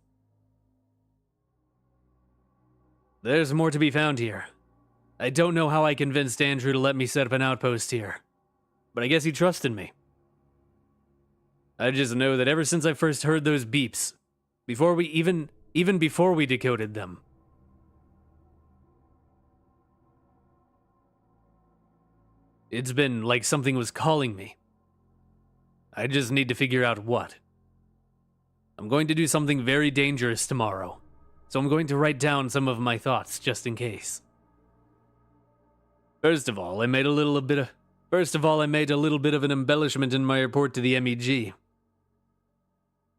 There's more to be found here. I don't know how I convinced Andrew to let me set up an outpost here, but I guess he trusted me. I just know that ever since I first heard those beeps, even before we decoded them, it's been like something was calling me. I just need to figure out what. I'm going to do something very dangerous tomorrow, so I'm going to write down some of my thoughts just in case. First of all, I made a little bit of an embellishment in my report to the MEG.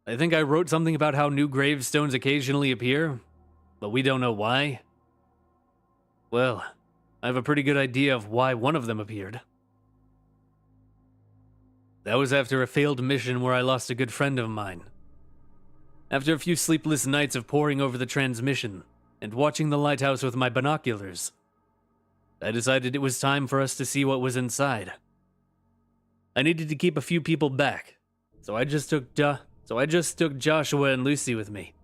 I think I wrote something about how new gravestones occasionally appear, but we don't know why. Well, I have a pretty good idea of why one of them appeared. That was after a failed mission where I lost a good friend of mine. After a few sleepless nights of poring over the transmission and watching the lighthouse with my binoculars, I decided it was time for us to see what was inside. I needed to keep a few people back, so I just took Joshua and Lucy with me.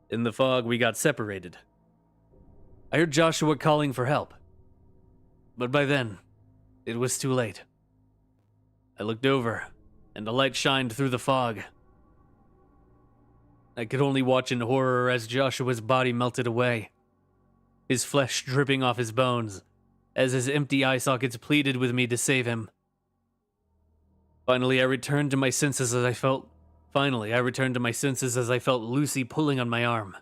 In the fog, we got separated. I heard Joshua calling for help, but by then, it was too late. I looked over, and a light shined through the fog. I could only watch in horror as Joshua's body melted away, his flesh dripping off his bones, as his empty eye sockets pleaded with me to save him. Finally, I returned to my senses as I felt Lucy pulling on my arm.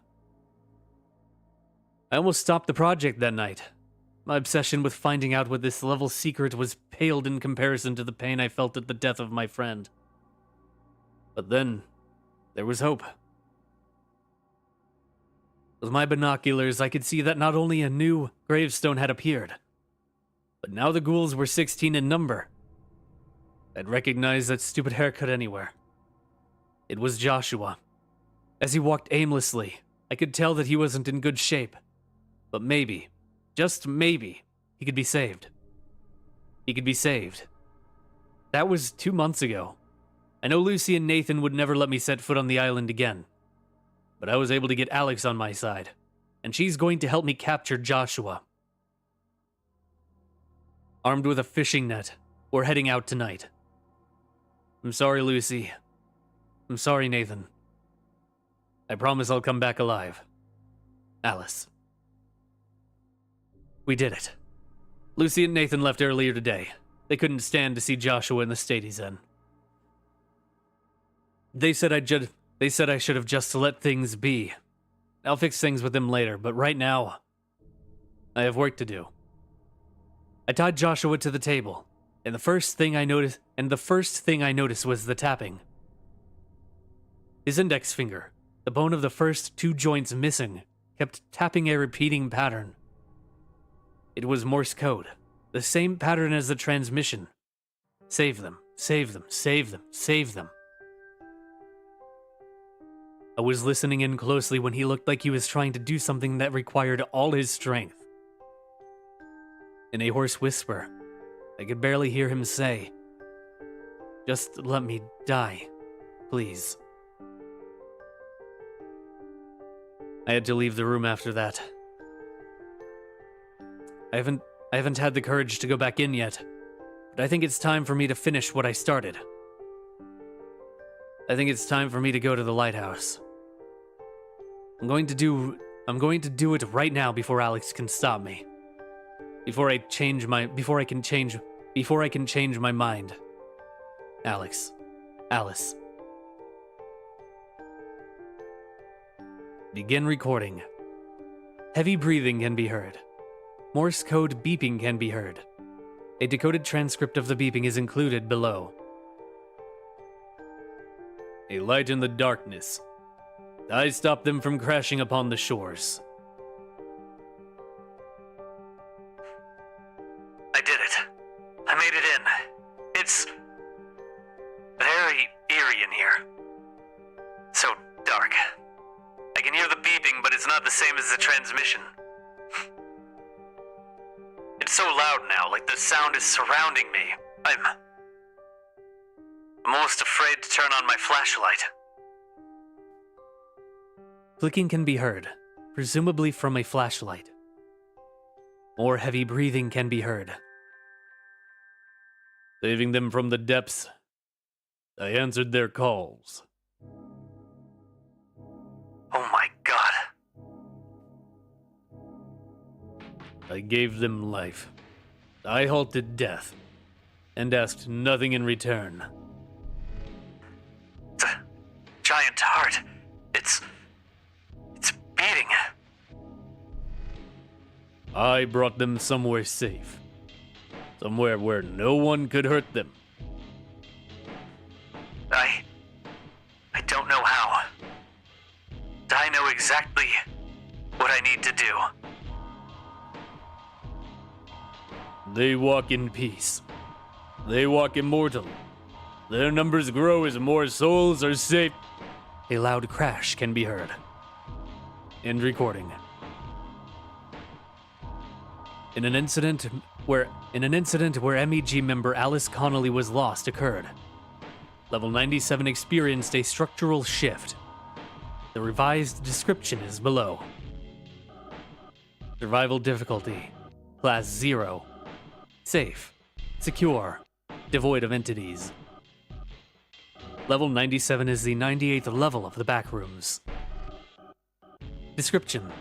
I almost stopped the project that night. My obsession with finding out what this level's secret was paled in comparison to the pain I felt at the death of my friend. But then, there was hope. With my binoculars, I could see that not only a new gravestone had appeared, but now the ghouls were 16 in number. I'd recognize that stupid haircut anywhere. It was Joshua. As he walked aimlessly, I could tell that he wasn't in good shape. But maybe, just maybe, he could be saved. He could be saved. That was 2 months ago. I know Lucy and Nathan would never let me set foot on the island again. But I was able to get Alex on my side, and she's going to help me capture Joshua. Armed with a fishing net, we're heading out tonight. I'm sorry, Lucy. I'm sorry, Nathan. I promise I'll come back alive. Alice. We did it. Lucy and Nathan left earlier today. They couldn't stand to see Joshua in the state he's in. They said I should have just let things be. I'll fix things with them later, but right now, I have work to do. I tied Joshua to the table, and the first thing I noticed was the tapping. His index finger, the bone of the first 2 joints missing, kept tapping a repeating pattern. It was Morse code, the same pattern as the transmission. Save them, save them, save them, save them. I was listening in closely when he looked like he was trying to do something that required all his strength. In a hoarse whisper, I could barely hear him say, "Just let me die, please." I had to leave the room after that. I haven't had the courage to go back in yet, but I think it's time for me to finish what I started. I think it's time for me to go to the lighthouse. I'm going to do it right now before Alex can stop me. Before I can change my mind. Alice. Begin recording. Heavy breathing can be heard. Morse code beeping can be heard. A decoded transcript of the beeping is included below. A light in the darkness. I stopped them from crashing upon the shores. eerie in here. So dark. I can hear the beeping, but it's not the same as the transmission. It's so loud now, like the sound is surrounding me. I'm almost afraid to turn on my flashlight. Clicking can be heard, presumably from a flashlight. More heavy breathing can be heard. Saving them from the depths, I answered their calls. Oh my God. I gave them life. I halted death, and asked nothing in return. The giant heart, it's beating. I brought them somewhere safe. Somewhere where no one could hurt them. I don't know how. I know exactly what I need to do. They walk in peace. They walk immortal. Their numbers grow as more souls are saved. A loud crash can be heard. End recording. In an incident where MEG member Alice Connolly was lost occurred. Level 97 experienced a structural shift. The revised description is below. Survival difficulty, Class 0. Safe, secure, devoid of entities. Level 97 is the 98th level of the Backrooms. Description.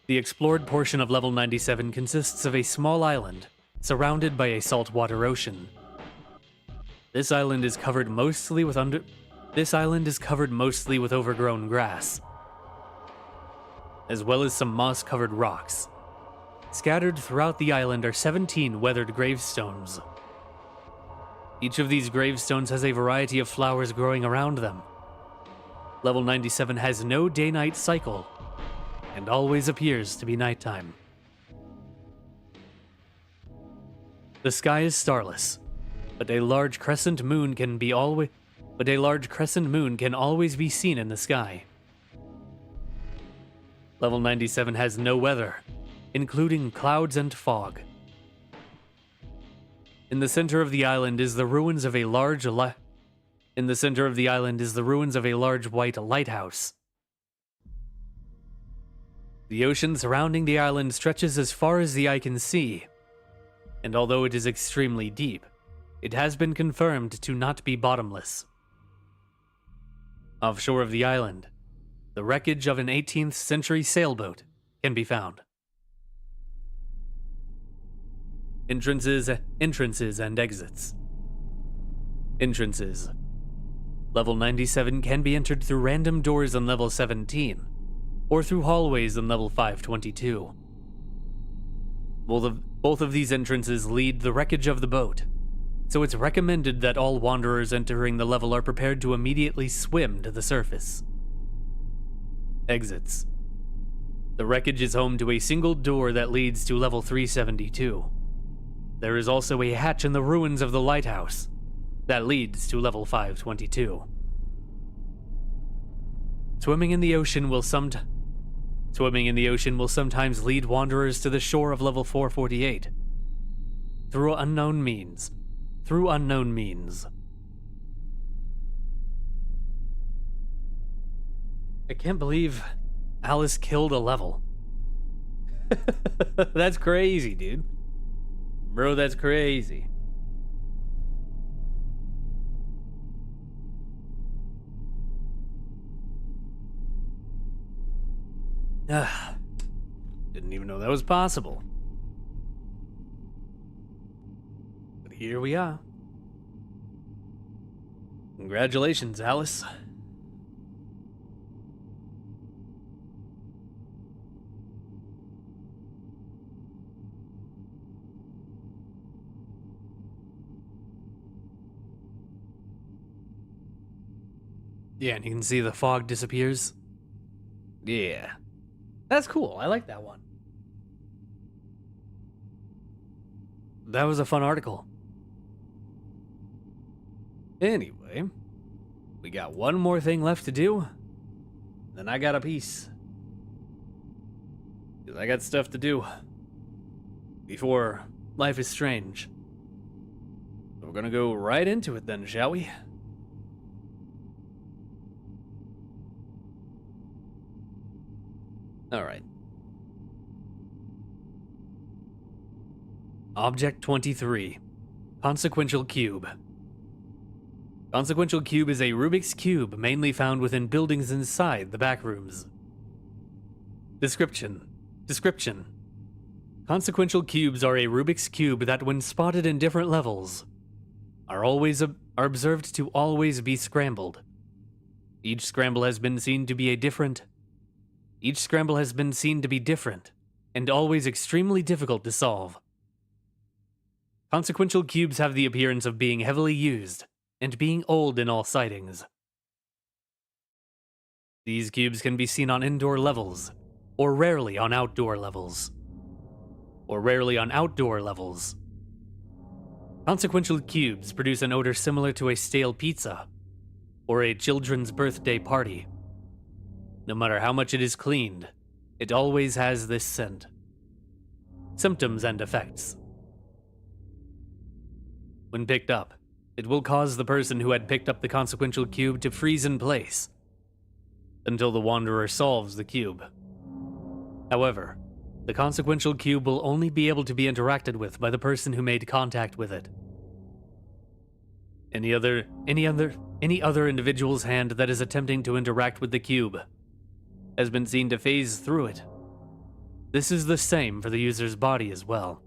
The explored portion of Level 97 consists of a small island, surrounded by a saltwater ocean. This island is covered mostly with overgrown grass, as well as some moss-covered rocks. Scattered throughout the island are 17 weathered gravestones. Each of these gravestones has a variety of flowers growing around them. Level 97 has no day-night cycle, and always appears to be nighttime. The sky is starless, but a large crescent moon can always be seen in the sky. Level 97 has no weather, including clouds and fog. In the center of the island is the ruins of a large white lighthouse. The ocean surrounding the island stretches as far as the eye can see, and although it is extremely deep, it has been confirmed to not be bottomless. Offshore of the island, the wreckage of an 18th century sailboat can be found. Entrances and exits. Entrances. Level 97 can be entered through random doors on level 17, or through hallways on level 522. Both of these entrances lead the wreckage of the boat, so it's recommended that all wanderers entering the level are prepared to immediately swim to the surface. Exits. The wreckage is home to a single door that leads to level 372. There is also a hatch in the ruins of the lighthouse that leads to level 522. Swimming in the ocean will sometimes lead wanderers to the shore of level 448. Through unknown means. I can't believe Alice killed a level. That's crazy, dude. Bro, that's crazy. Didn't even know that was possible. But here we are. Congratulations, Alice. Yeah, and you can see the fog disappears. Yeah. That's cool. I like that one. That was a fun article. Anyway, We got one more thing left to do, then I got a piece. 'Cause I got stuff to do before life is strange. So we're gonna go right into it then, shall we? Alright. Object 23. Consequential Cube. Consequential Cube is a Rubik's Cube mainly found within buildings inside the Backrooms. Description. Consequential cubes are a Rubik's Cube that, when spotted in different levels, are observed to always be scrambled. Each scramble has been seen to be different, and always extremely difficult to solve. Consequential cubes have the appearance of being heavily used and being old in all sightings. These cubes can be seen on indoor levels, or rarely on outdoor levels. Consequential cubes produce an odor similar to a stale pizza or a children's birthday party. No matter how much it is cleaned, it always has this scent. Symptoms and effects. When picked up, it will cause the person who had picked up the consequential cube to freeze in place until the wanderer solves the cube. However, the consequential cube will only be able to be interacted with by the person who made contact with it. Any other individual's hand that is attempting to interact with the cube has been seen to phase through it. This is the same for the user's body as well.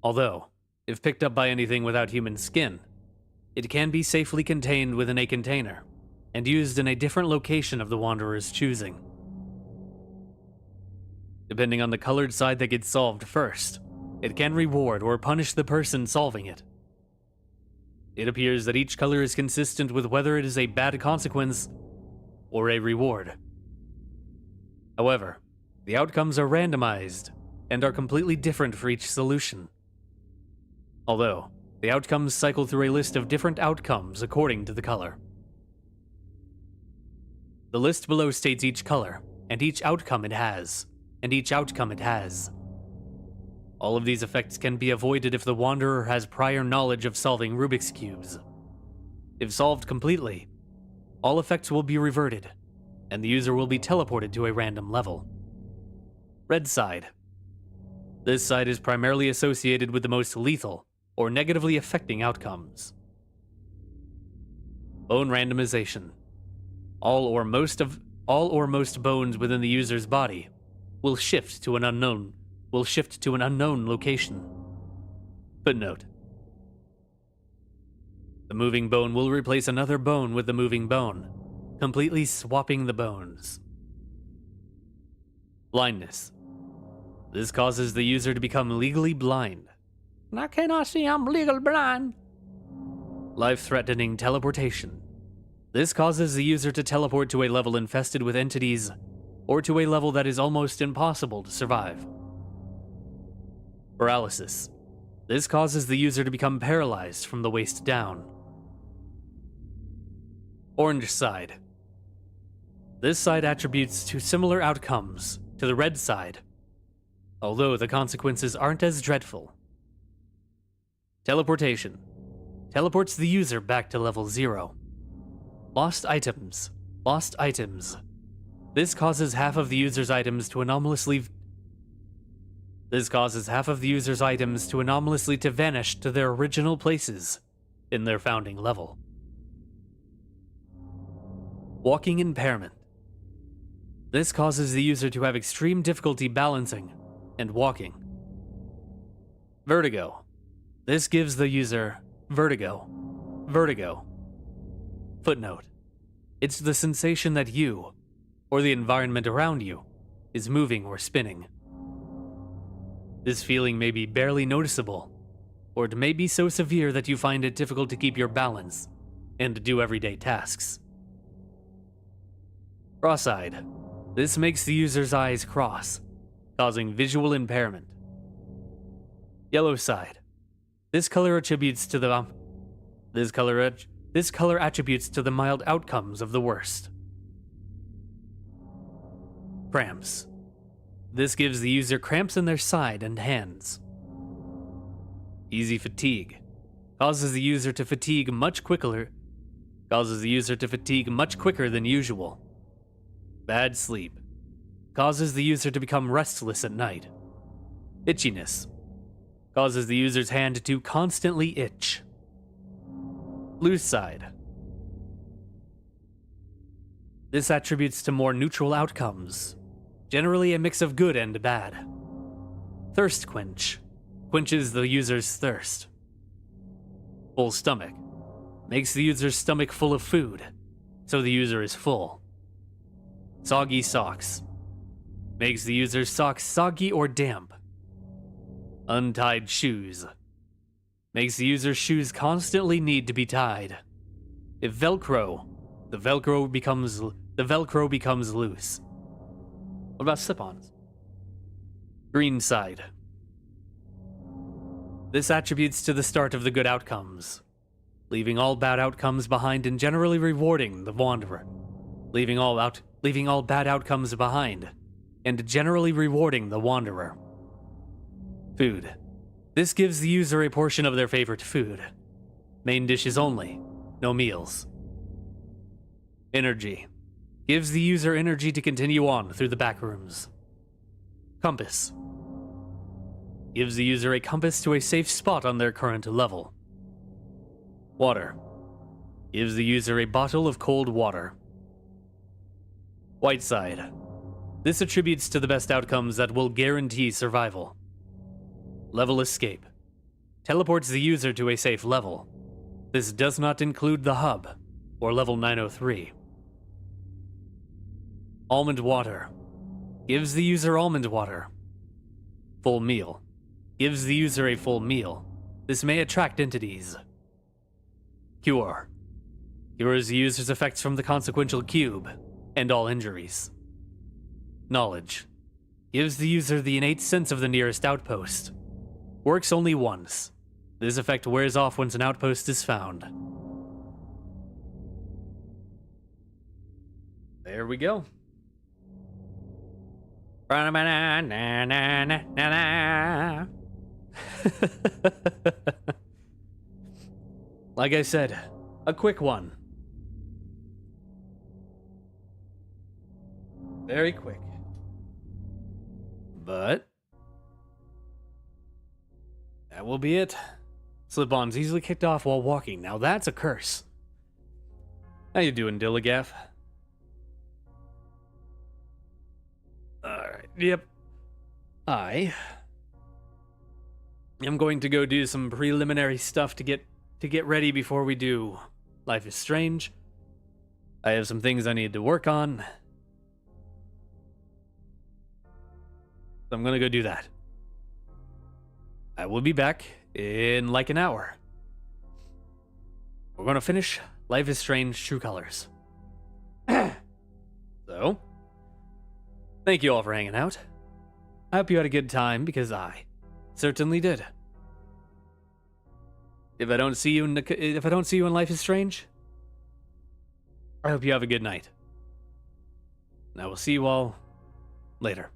Although, if picked up by anything without human skin, it can be safely contained within a container and used in a different location of the wanderer's choosing. Depending on the colored side that gets solved first, it can reward or punish the person solving it. It appears that each color is consistent with whether it is a bad consequence or a reward. However, the outcomes are randomized and are completely different for each solution. Although, the outcomes cycle through a list of different outcomes according to the color. The list below states each color, and each outcome it has. All of these effects can be avoided if the wanderer has prior knowledge of solving Rubik's Cubes. If solved completely, all effects will be reverted, and the user will be teleported to a random level. Red side. This side is primarily associated with the most lethal or negatively affecting outcomes. Bone randomization. All or most bones within the user's body will shift to an unknown location. Footnote. The moving bone will replace another bone with the moving bone, completely swapping the bones. Blindness. This causes the user to become legally blind. I cannot see, I'm legally blind. Life-threatening teleportation. This causes the user to teleport to a level infested with entities, or to a level that is almost impossible to survive. Paralysis. This causes the user to become paralyzed from the waist down. Orange side. This side attributes to similar outcomes to the red side, although the consequences aren't as dreadful. Teleportation. Teleports the user back to level 0. Lost items. This causes half of the user's items to anomalously vanish to their original places in their founding level. Walking impairment. This causes the user to have extreme difficulty balancing and walking. Vertigo. This gives the user vertigo. Footnote. It's the sensation that you, or the environment around you, is moving or spinning. This feeling may be barely noticeable, or it may be so severe that you find it difficult to keep your balance and to do everyday tasks. Cross-eyed. This makes the user's eyes cross, causing visual impairment Yellow side. This color attributes to the mild outcomes of the worst. Cramps. This gives the user cramps in their side and hands. Easy fatigue. Causes the user to fatigue much quicker than usual. Bad sleep. Causes the user to become restless at night. Itchiness. Causes the user's hand to constantly itch. Loose side. This attributes to more neutral outcomes, generally a mix of good and bad. Thirst quench. Quenches the user's thirst. Full stomach. Makes the user's stomach full of food, so the user is full. Soggy socks. Makes the user's socks soggy or damp. Untied shoes. Makes the user's shoes constantly need to be tied. If Velcro, the Velcro becomes loose. What about slip-ons? Green side. This attributes to the start of the good outcomes, leaving all bad outcomes behind and generally rewarding the wanderer. Leaving all bad outcomes behind and generally rewarding the wanderer. Food. This gives the user a portion of their favorite food. Main dishes only, no meals. Energy. Gives the user energy to continue on through the backrooms. Compass. Gives the user a compass to a safe spot on their current level. Water. Gives the user a bottle of cold water. White side. This attributes to the best outcomes that will guarantee survival. Level escape. Teleports the user to a safe level. This does not include the hub, or level 903. Almond water. Gives the user almond water. Full meal. Gives the user a full meal. This may attract entities. Cure. Cures the user's effects from the consequential cube, and all injuries. Knowledge. Gives the user the innate sense of the nearest outpost. Works only once. This effect wears off once an outpost is found. There we go. Like I said, a quick one. Very quick. But that will be it. Slip-ons easily kicked off while walking. Now that's a curse. How you doing, Dilligaff? Alright, yep. I am going to go do some preliminary stuff to get ready before we do Life is Strange. I have some things I need to work on. So I'm gonna go do that. I will be back in like an hour. We're gonna finish Life is Strange True Colors. So, thank you all for hanging out. I hope you had a good time, because I certainly did. If I don't see you in Life is Strange, I hope you have a good night. And I will see you all later.